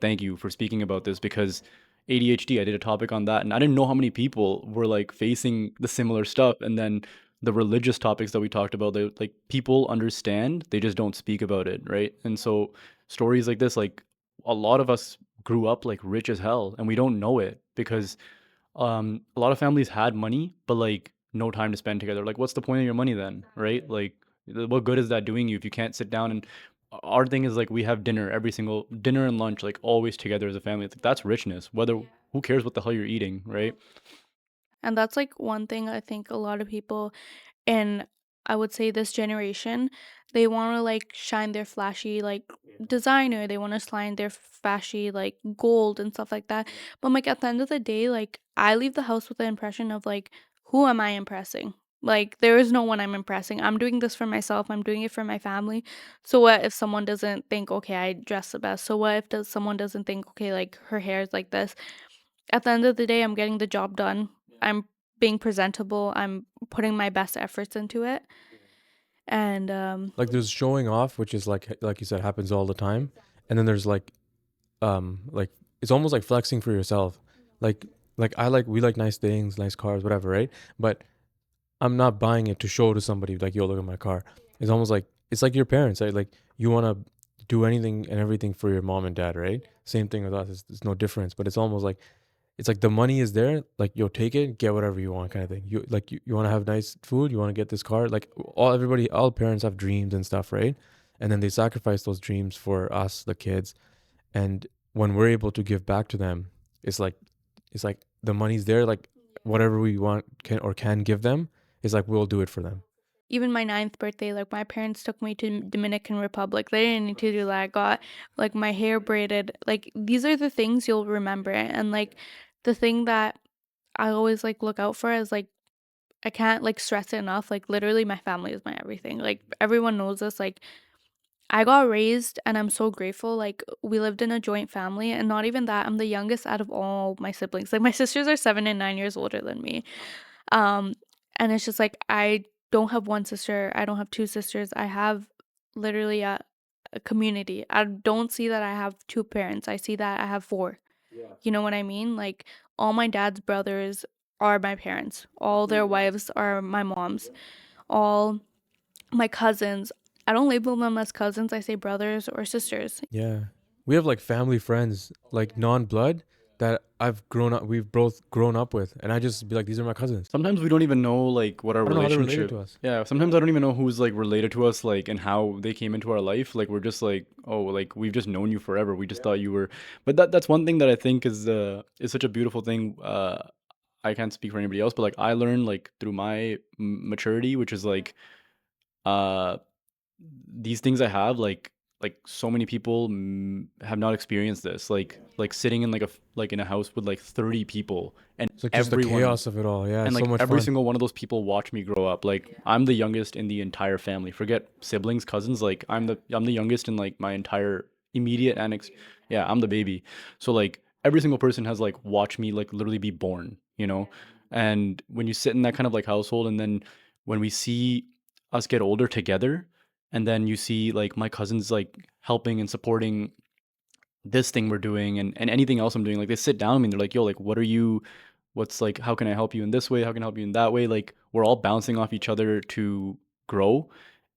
thank you for speaking about this, because ADHD, I did a topic on that and I didn't know how many people were like facing the similar stuff. And then the religious topics that we talked about, they, like, people understand, they just don't speak about it, right? And so stories like this, like, a lot of us grew up like rich as hell and we don't know it because a lot of families had money but like no time to spend together. Like, what's the point of your money then, right? Like, what good is that doing you if you can't sit down? And our thing is like we have dinner, every single dinner and lunch, like always together as a family. It's like, that's richness. Whether, who cares what the hell you're eating, right?
And that's like one thing I think a lot of people in, I would say, this generation, they want to like shine their flashy like designer, they want to shine their flashy like gold and stuff like that. But like at the end of the day, like I leave the house with the impression of like, who am I impressing? Like there is no one I'm impressing. I'm doing this for myself. I'm doing it for my family. So what if someone doesn't think, okay, I dress the best? So what if someone doesn't think, okay, like her hair is like this? At the end of the day, I'm getting the job done. I'm being presentable. I'm putting my best efforts into it. And
Like there's showing off, which is like you said, happens all the time. And then there's like it's almost like flexing for yourself. Like we like nice things, nice cars, whatever, right? But I'm not buying it to show to somebody like, yo, look at my car. It's almost like it's like your parents, right? Like you want to do anything and everything for your mom and dad, right? Same thing with us. It's no difference, but it's almost like it's like the money is there, like yo, take it, get whatever you want, kind of thing. You want to have nice food, you want to get this car, like all parents have dreams and stuff, right? And then they sacrifice those dreams for us, the kids. And when we're able to give back to them, it's like it's like the money's there, like whatever we want can give them, is like we'll do it for them.
even my ninth birthday, like my parents took me to Dominican Republic. They didn't need to do that. I got like my hair braided. Like these are the things you'll remember. And like the thing that I always like look out for is like I can't like stress it enough. Like literally my family is my everything. Like everyone knows this. Like I got raised and I'm so grateful. Like we lived in a joint family and not even that, I'm the youngest out of all my siblings. Like my sisters are 7 and 9 years older than me. Um and it's just like I don't have one sister, I don't have two sisters. I have literally a community. I don't see that I have two parents. I see that I have four. You know what I mean? Like all my dad's brothers are my parents. All their wives are my moms. All my cousins, I don't label them as cousins, I say brothers or sisters.
Yeah, we have like family friends, like non-blood, that we've both grown up with, and I just be like, these are my cousins.
Sometimes we don't even know like what our
I don't know how they're related
relationship.
to us.
Yeah, sometimes I don't even know who's like related to us, like, and how they came into our life. Like, we're just like, oh, like we've just known you forever. We just thought you were. But that's one thing that I think is such a beautiful thing. I can't speak for anybody else, but like I learned like through my maturity, which is like uh these things I have, like like so many people have not experienced this. Like sitting in like in a house with like 30 people and
It's like just the
everyone
chaos of it all. Yeah,
and
it's so
like
much
every
fun.
single one of those people watch me grow up. Like I'm the youngest in the entire family. Forget siblings, cousins. Like I'm the youngest in like my entire immediate annex. Yeah, I'm the baby. So like every single person has like watched me like literally be born, you know? And when you sit in that kind of like household and then when we see us get older together and then you see like my cousins like helping and supporting this thing we're doing and anything else I'm doing, like they sit down with me and they're like, yo, like what are you what's like how can I help you in this way? How can I help you in that way? Like we're all bouncing off each other to grow.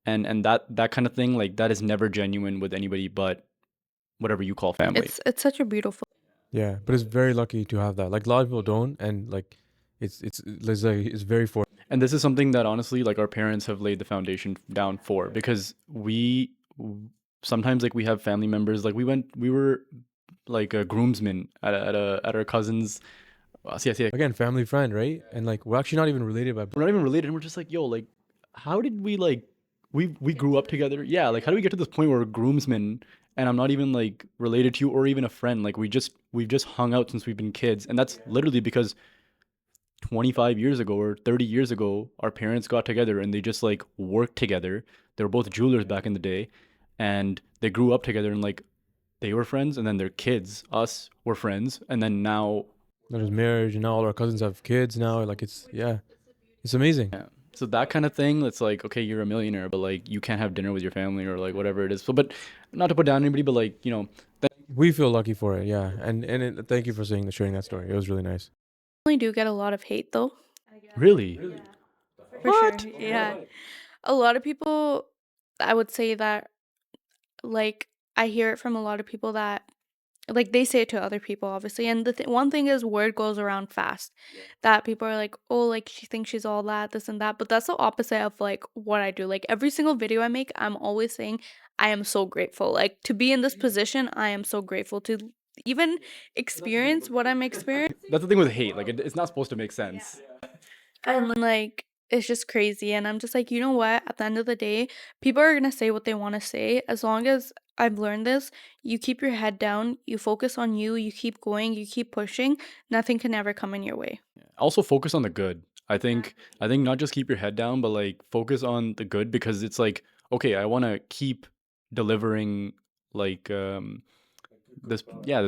And that kind of thing, like that is never genuine with anybody but whatever you call family.
It's such a beautiful.
Yeah, but it's very lucky to have that. Like a lot of people don't, and like it's very for.
And this is something that honestly like our parents have laid the foundation down for because sometimes like we have family members like we were like a groomsman at our cousin's yeah,
Again, family friend, right? And like we're actually not even related by.
we're not even related and we're just like, yo, like how did we like we grew up together? Yeah, like how do we get to this point where we're groomsmen and I'm not even like related to you or even a friend? Like we've just hung out since we've been kids. And that's literally because 25 years ago or 30 years ago, our parents got together and they just like worked together. They were both jewelers back in the day and they grew up together and like they were friends and then their kids, us, were friends. And then now
There's marriage, and now all our cousins have kids now. Like it's amazing.
yeah. So that kind of thing, it's like, okay, you're a millionaire, but like you can't have dinner with your family or like whatever it is. So, but not to put down anybody, but like,
We feel lucky for it, yeah. Thank you for sharing that story. It was really nice.
Definitely do get a lot of hate though.
really,
For
what?
sure. Yeah. A lot of people, I would say that, like, I hear it from a lot of people that, like, they say it to other people, obviously. And one thing is, word goes around fast that people are like, oh, like, she thinks she's all that, this and that. But that's the opposite of, like, what I do. Like, every single video I make, I'm always saying, I am so grateful. Like, to be in this position, I am so grateful to even experience what I'm experiencing.
That's the thing with hate. Like, it's not supposed to make sense.
And like it's just crazy and I'm just like, you know what? At the end of the day, people are going to say what they want to say. As long as I've learned this, you keep your head down, you focus on you, you keep going, you keep pushing, nothing can ever come in your way.
Also focus on the good. I think not just keep your head down, but like focus on the good because it's like, okay, I want to keep delivering like this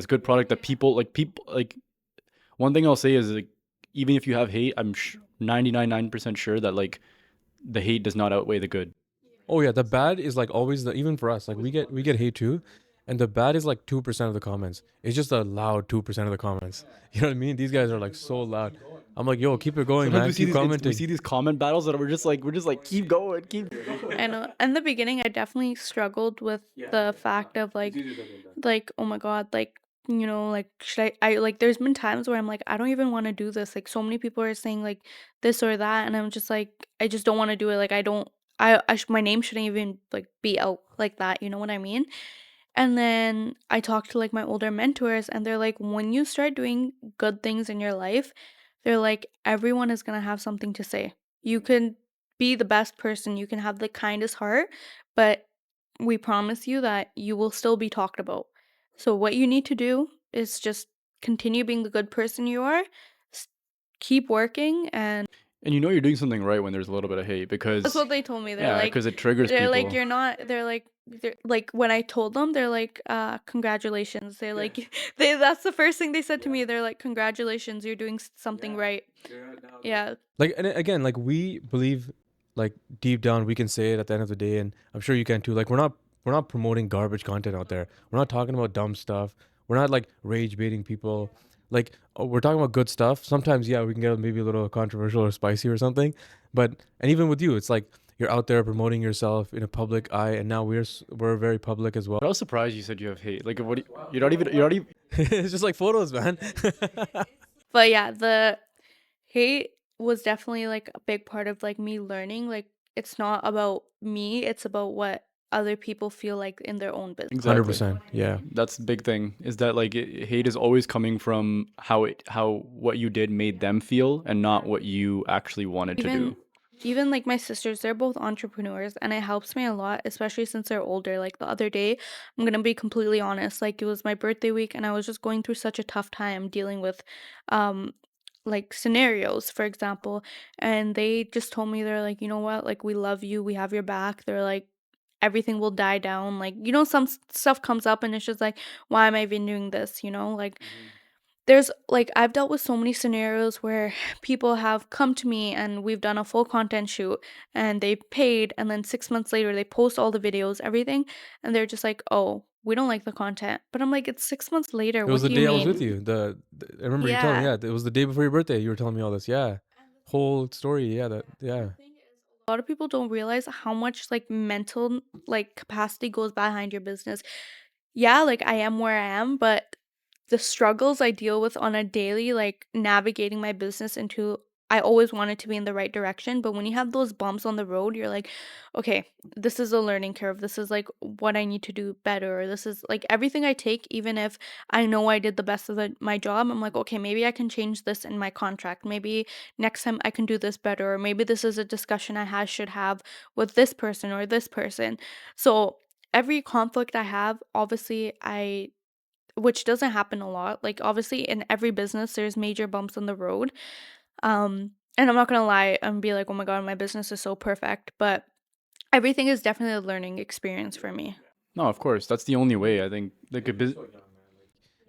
good product that people like one thing I'll say is like even if you have hate, I'm 99% sure that like the hate does not outweigh the good.
Oh yeah, the bad is like always the even for us. Like we get hate too, and the bad is like 2% of the comments. It's just a loud 2% of the comments. You know what I mean? These guys are like so loud. I'm like, yo, keep it going,
Sometimes
man. Keep
we
commenting.
see these comment battles that we're just like keep going, keep.
I know. In the beginning, I definitely struggled with the fact of like, oh my God, like, you know, like, should I, like, there's been times where I'm like, I don't even want to do this. Like, so many people are saying like this or that. And I'm just like, I just don't want to do it. Like, I don't, my name shouldn't even like be out like that. You know what I mean? And then I talked to like my older mentors, and they're like, when you start doing good things in your life, they're like, everyone is going to have something to say. You can be the best person, you can have the kindest heart, but we promise you that you will still be talked about. So, what you need to do is just continue being the good person you are, s- keep working, and
And you know you're doing something right when there's a little bit of hate
that's
because
what they told me.
yeah, because it triggers
They're like,
people.
you're not, they're like, when I told them, they're like, congratulations. They're like, that's the first thing they said to me. They're like, congratulations, you're doing something right. Yeah.
Like and again, like we believe, like deep down, we can say it at the end of the day, and I'm sure you can too. Like we're not promoting garbage content out there. We're not talking about dumb stuff. We're not like rage baiting people. Like we're talking about good stuff. Sometimes, yeah, we can get maybe a little controversial or spicy or something. But and even with you, it's like you're out there promoting yourself in a public eye, and now we're very public as well.
But I was surprised you said you have hate. Like what? You're not even.
It's just like photos, man.
But yeah, the hate was definitely like a big part of like me learning. Like, it's not about me, it's about what other people feel like in their own business.
Hundred
Exactly.
percent. Yeah.
That's the big thing is that like hate is always coming from how what you did made them feel and not what you actually wanted to
Even
do.
even like my sisters, they're both entrepreneurs and it helps me a lot, especially since they're older. Like the other day, I'm gonna be completely honest, like it was my birthday week and I was just going through such a tough time dealing with um like scenarios, for example. And they just told me, they're like, you know what, like we love you, we have your back. They're like, everything will die down. Like, some stuff comes up and it's just like, why am I even doing this? Like there's like I've dealt with so many scenarios where people have come to me and we've done a full content shoot and they paid, and then 6 months later they post all the videos, everything, and they're just like, "Oh, we don't like the content." But I'm like, "It's 6 months later.
It was
What
the
do you
day I was with
mean?"
you. I remember you telling me,
Yeah.
yeah, it was the day before your birthday. You were telling me all this. Yeah. Whole story. Yeah,
And
yeah.
the thing is, a lot of people don't realize how much like mental like capacity goes behind your business. Yeah, like I am where I am, but the struggles I deal with on a daily, like navigating my business into, I always want it to be in the right direction. But when you have those bumps on the road, you're like, okay, this is a learning curve. This is like what I need to do better. Or this is like everything I take, even if I know I did the best of my job, I'm like, okay, maybe I can change this in my contract. Maybe next time I can do this better. Or maybe this is a discussion should have with this person or this person. So every conflict I have, obviously, which doesn't happen a lot. Like obviously in every business there's major bumps on the road. And I'm not gonna lie and be like, oh my god, my business is so perfect. But everything is definitely a learning experience for me.
No, of course, that's the only way. I think like a business.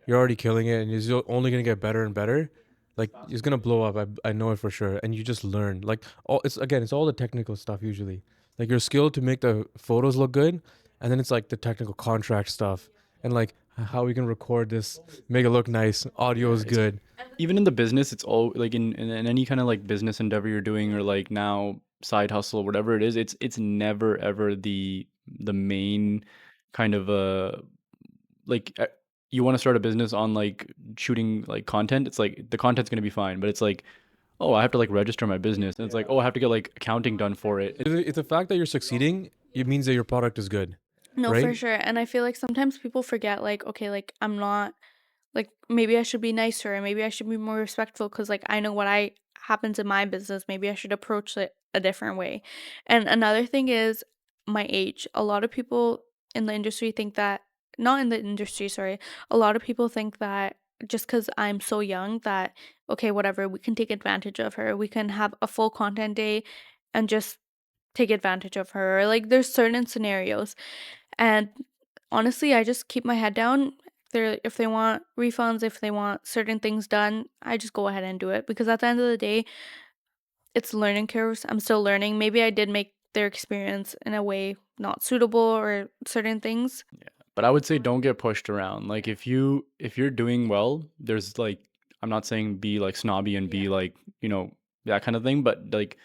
You're already killing it, and you're only gonna get better and better. Like it's gonna blow up. I know it for sure. And you just learn. Like it's all the technical stuff usually. Like your skill to make the photos look good, and then it's like the technical contract stuff, and like how we can record this, make it look nice. Audio
Yeah,
is
it's
good.
even in the business. It's all like in any kind of like business endeavor you're doing, or like now side hustle, whatever it is. It's never ever the main kind of like you want to start a business on like shooting like content. It's like the content's gonna be fine, but it's like, oh, I have to like register my business, and it's like, oh, I have to get like accounting done for it.
If the fact that you're succeeding, it means that your product is good,
No,
right?
for sure. And I feel like sometimes people forget, like, okay, like I'm not, like maybe I should be nicer and maybe I should be more respectful because like I know what I happens in my business. Maybe I should approach it a different way. And another thing is my age. A lot of people in the industry think that, not in the industry, sorry. A lot of people think that just because I'm so young that, okay, whatever, we can take advantage of her. We can have a full content day and just take advantage of her. Or, like there's certain scenarios. And honestly, I just keep my head down. If they want refunds, if they want certain things done, I just go ahead and do it because at the end of the day, it's learning curves. I'm still learning. Maybe I did make their experience in a way not suitable or certain things.
Yeah. But I would say don't get pushed around. Like if you're doing well, there's like, I'm not saying be like snobby and be like, that kind of thing, but like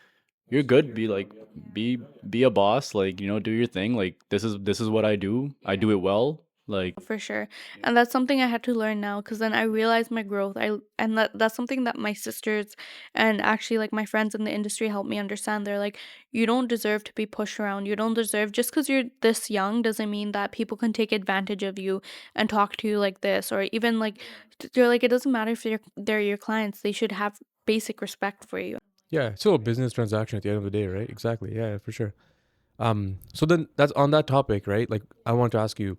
you're good, be like be a boss, like, do your thing. Like this is what I do. I do it well. Like
For sure. And that's something I had to learn now because then I realized my growth. And that's something that my sisters and actually like my friends in the industry helped me understand. They're like, you don't deserve to be pushed around. You don't deserve, just because you're this young doesn't mean that people can take advantage of you and talk to you like this, or even like they're like, it doesn't matter if they're your clients. They should have basic respect for you.
Yeah, it's still a business transaction at the end of the day, right? Exactly. Yeah, for sure. So then that's on that topic, right? Like I want to ask you,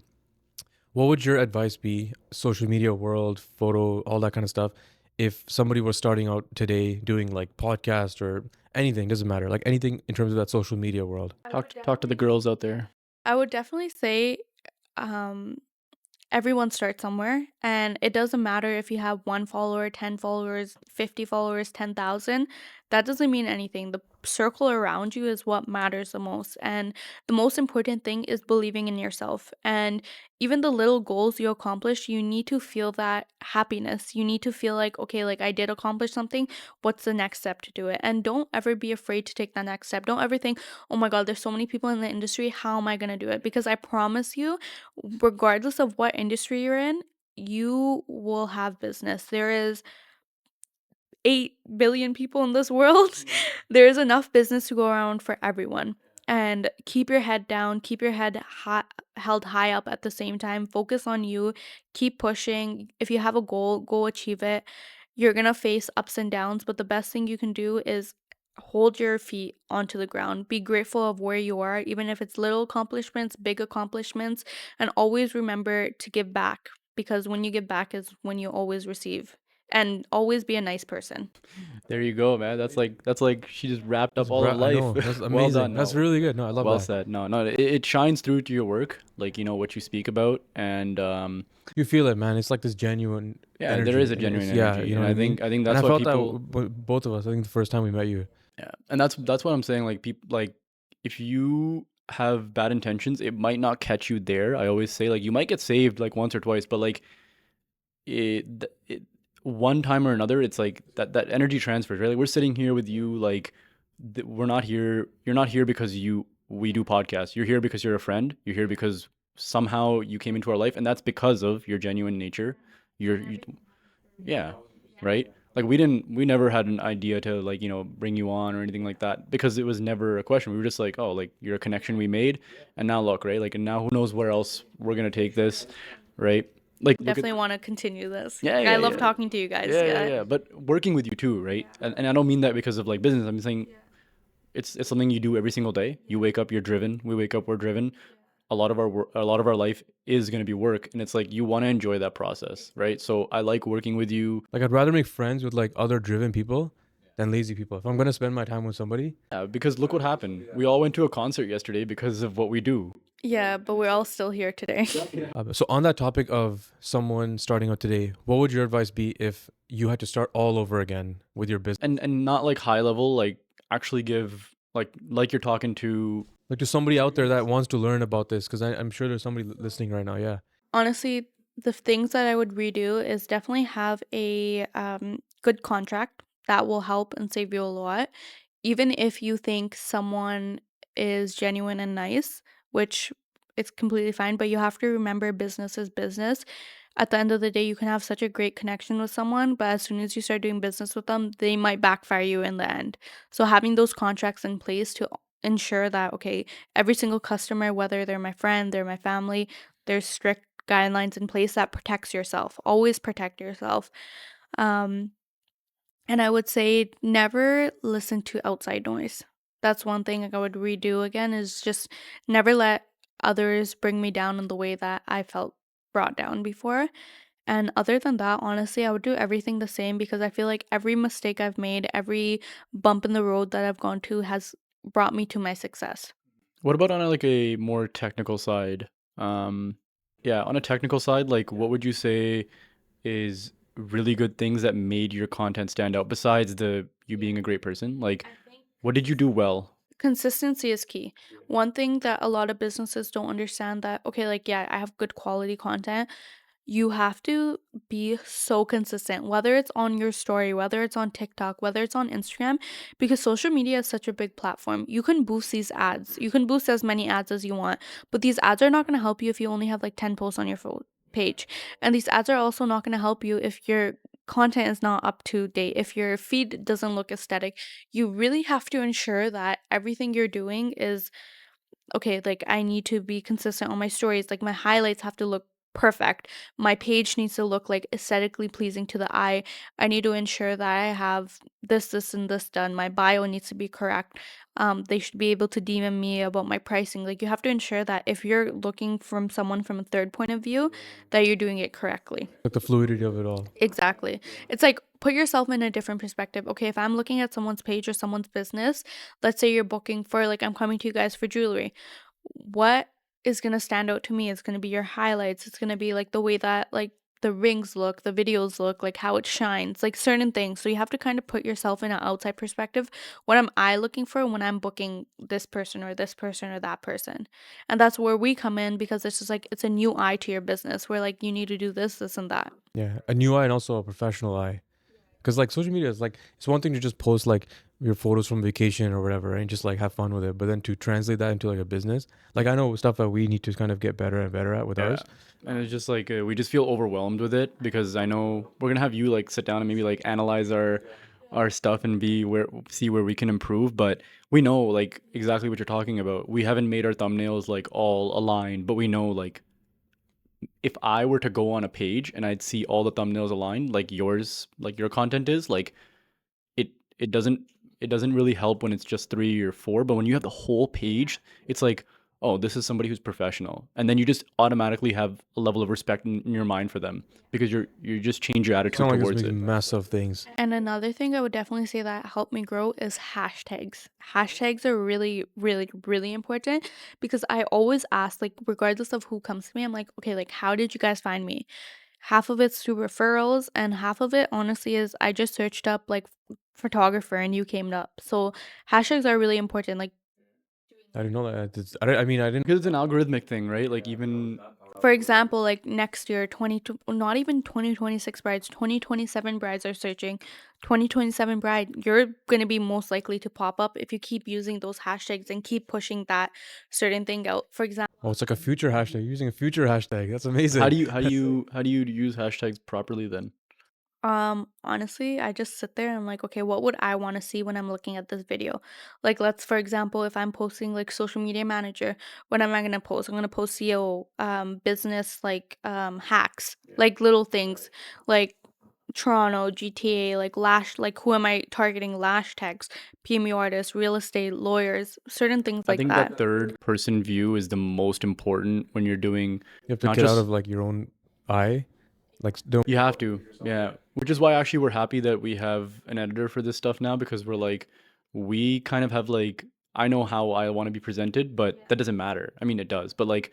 what would your advice be, social media world, photo, all that kind of stuff, if somebody was starting out today doing like podcast or anything, doesn't matter, like anything in terms of that social media world?
talk to the girls out there.
I would definitely say, um everyone starts somewhere, and it doesn't matter if you have 1 follower, 10 followers, 50 followers, 10,000. That doesn't mean anything. The circle around you is what matters the most, and the most important thing is believing in yourself. And even the little goals you accomplish, you need to feel that happiness. You need to feel like, okay, like I did accomplish something. What's the next step to do it? And don't ever be afraid to take that next step. Don't ever think, oh my god, there's so many people in the industry, how am I going to do it? Because I promise you, regardless of what industry you're in, you will have business. There is 8 billion people in this world. There is enough business to go around for everyone. And keep your head down, keep your head held high up at the same time. Focus on you, keep pushing. If you have a goal, go achieve it. You're going to face ups and downs, but the best thing you can do is hold your feet onto the ground. Be grateful of where you are, even if it's little accomplishments, big accomplishments, and always remember to give back because when you give back is when you always receive. And always be a nice person.
There you go, man. That's like she just wrapped up all of
I
life.
know. That's
Well
amazing.
done.
That's
No,
really good. No, I love
well
that.
said. No, it shines through to your work, like what you speak about, and
You feel it, man. It's like this genuine
yeah, there
energy,
is a
and
genuine
it's yeah,
energy,
you know
and
what I
I
mean.
think I think
And
that's
I
why
felt that
people.
both of us. I think the first time we met you.
Yeah, and that's what I'm saying. Like people, like if you have bad intentions, it might not catch you there. I always say like you might get saved like once or twice, but like it one time or another, it's like that energy transfers, right? Like we're sitting here with you, like we're not here. You're not here because we do podcasts. You're here because you're a friend. You're here because somehow you came into our life, and that's because of your genuine nature. You, yeah, right? Like we never had an idea to like, bring you on or anything like that because it was never a question. We were just like, oh, like you're a connection we made, and now look, right? Like, and now who knows where else we're gonna take this, right? Like, look at,
Definitely want to continue this.
yeah,
I
yeah,
love
yeah,
talking to you guys.
yeah, yeah,
Yeah.
yeah. But working with you too, right? And I don't mean that because of like business. I'm saying it's something you do every single day. You wake up, you're driven. We wake up, we're driven. A lot of our life is going to be work, and it's like you want to enjoy that process, right? So I like working with you.
Like I'd rather make friends with like other driven people than lazy people. If I'm gonna spend my time with somebody,
Because look what happened. We all went to a concert yesterday because of what we do.
Yeah, but we're all still here today.
so on that topic of someone starting out today, what would your advice be if you had to start all over again with your business?
And not like high level, like actually give like you're talking to.
Like to somebody out there that wants to learn about this, because I'm sure there's somebody listening right now. Yeah.
Honestly, the things that I would redo is definitely have a good contract that will help and save you a lot. Even if you think someone is genuine and nice, which it's completely fine, but you have to remember business is business. At the end of the day, you can have such a great connection with someone, but as soon as you start doing business with them, they might backfire you in the end. So having those contracts in place to ensure that, okay, every single customer, whether they're my friend, they're my family, there's strict guidelines in place that protects yourself. Always protect yourself. Um, and I would say never listen to outside noise. That's one thing I would redo again is just never let others bring me down in the way that I felt brought down before. And other than that, honestly, I would do everything the same because I feel like every mistake I've made, every bump in the road that I've gone to has brought me to my success.
What about on like a more technical side? Um, yeah, on a technical side, like what would you say is really good things that made your content stand out besides the you being a great person? Like, what did you do well?
Consistency is key. One thing that a lot of businesses don't understand that, okay, like, yeah, I have good quality content. You have to be so consistent, whether it's on your story, whether it's on TikTok, whether it's on Instagram, because social media is such a big platform. You can boost these ads. You can boost as many ads as you want, but these ads are not going to help you if you only have like 10 posts on your page. And these ads are also not going to help you if your content is not up to date, if your feed doesn't look aesthetic. You really have to ensure that everything you're doing is okay, like I need to be consistent on my stories. Like my highlights have to look perfect. My page needs to look like aesthetically pleasing to the eye. I need to ensure that I have this, and this done. My bio needs to be correct. They should be able to DM me about my pricing. Like you have to ensure that if you're looking from someone from a third point of view, that you're doing it correctly.
Like the fluidity of it all.
Exactly. It's like put yourself in a different perspective. Okay, if I'm looking at someone's page or someone's business, let's say you're booking for like I'm coming to you guys for jewelry. What is going to stand out to me is going to be your highlights. It's going to be like the way that like the rings look, the videos look, like how it shines, like certain things. So you have to kind of put yourself in an outside perspective. What am I looking for when I'm booking this person or this person or that person? And that's where we come in because it's just like it's a new eye to your business where like you need to do this, this, and that.
Yeah, a new eye and also a professional eye. Because like social media is like it's one thing to just post like your photos from vacation or whatever and just like have fun with it, but then to translate that into like a business, like I know stuff that we need to kind of get better and better at with
Yeah.
ours.
And it's just like we just feel overwhelmed with it because I know we're gonna have you like sit down and maybe like analyze our stuff and be where see where we can improve. But we know like exactly what you're talking about. We haven't made our thumbnails like all aligned, but we know like if I were to go on a page and I'd see all the thumbnails aligned, like yours, like your content is, like it it doesn't it doesn't really help when it's just 3 or 4, but when you have the whole page, it's like, oh, this is somebody who's professional, and then you just automatically have a level of respect in your mind for them because you just change your attitude
Sound like it's
towards it.
making mess of things.
And another thing I would definitely say that helped me grow is hashtags. Hashtags are really, really, really important because I always ask, like, regardless of who comes to me, I'm like, okay, like, how did you guys find me? Half of it's through referrals, and half of it, honestly, is I just searched up, like, photographer and you came up. So hashtags are really important. Like,
I didn't know that. I mean, I didn't.
Because it's an algorithmic thing, right? Like even
for example, like next year, not even 2026 brides, 2027 brides are searching. 2027 bride, you're going to be most likely to pop up if you keep using those hashtags and keep pushing that certain thing out. For example,
Oh, it's like a future hashtag. You're using a future hashtag. That's
how
amazing.
do you use hashtags properly then?
honestly, I just sit there and I'm like, okay, what would I want to see when I'm looking at this video? Like, let's, for example, if I'm posting like social media manager, what am I gonna post? I'm gonna post SEO, business, like hacks, like little things, like Toronto, GTA, like lash, like who am I targeting? Lash tags, PMU artists, real estate, lawyers, certain things
I
like
think
that.
that third person view is the most important when you're doing
You have to
not
get out
just
of like your own eye. Like, don't.
you have to, yeah. Which is why actually we're happy that we have an editor for this stuff now because we're like, we kind of have like, I know how I want to be presented, but that doesn't matter. I mean, it does, but like,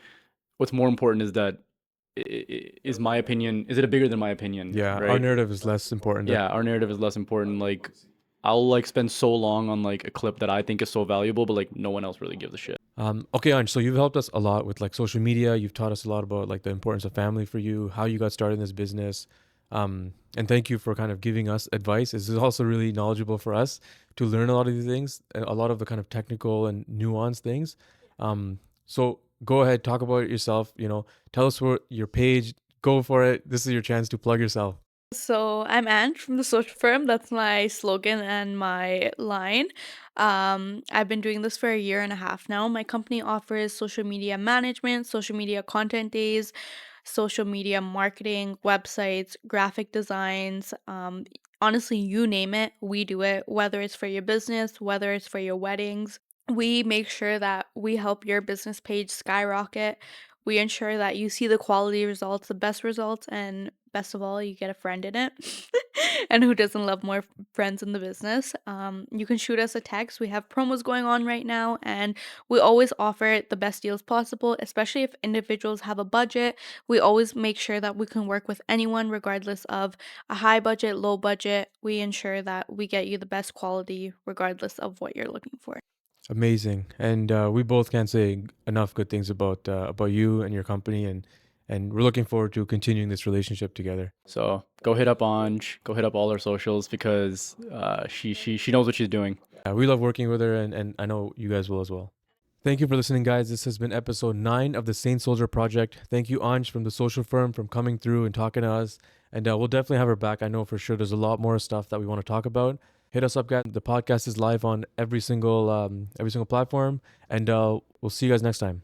what's more important is that is my opinion, is it bigger than my opinion,
Yeah, our
right?
narrative is less important.
Yeah, our narrative is less important. Like, I'll like spend so long on like a clip that I think is so valuable, but like no one else really gives a shit.
Okay, Anj, so you've helped us a lot with like social media. You've taught us a lot about like the importance of family for you, how you got started in this business. And thank you for kind of giving us advice. This is also really knowledgeable for us to learn a lot of these things, a lot of the kind of technical and nuanced things. So go ahead, talk about it yourself. Tell us what your page. Go for it. This is your chance to plug yourself.
So I'm Anne from the social firm. That's my slogan and my line. I've been doing this for a year and a half now. My company offers social media management, social media content days, social media marketing, websites, graphic designs. Honestly, you name it, we do it. Whether it's for your business, whether it's for your weddings, we make sure that we help your business page skyrocket. We ensure that you see the quality results, the best results, and best of all, you get a friend in it. And who doesn't love more friends in the business? You can shoot us a text. We have promos going on right now, and we always offer the best deals possible, especially if individuals have a budget. We always make sure that we can work with anyone, regardless of a high budget, low budget. We ensure that we get you the best quality, regardless of what you're looking for.
Amazing, and we both can't say enough good things about you and your company, and we're looking forward to continuing this relationship together.
So go hit up Anj, go hit up all our socials because she knows what she's doing.
We love working with her, and I know you guys will as well. Thank you for listening, guys. This has been episode 9 of the Saint Soldier Project. Thank you, Anj, from the social firm, from coming through and talking to us. And we'll definitely have her back. I know for sure there's a lot more stuff that we want to talk about. Hit us up, guys. The podcast is live on every single platform, and we'll see you guys next time.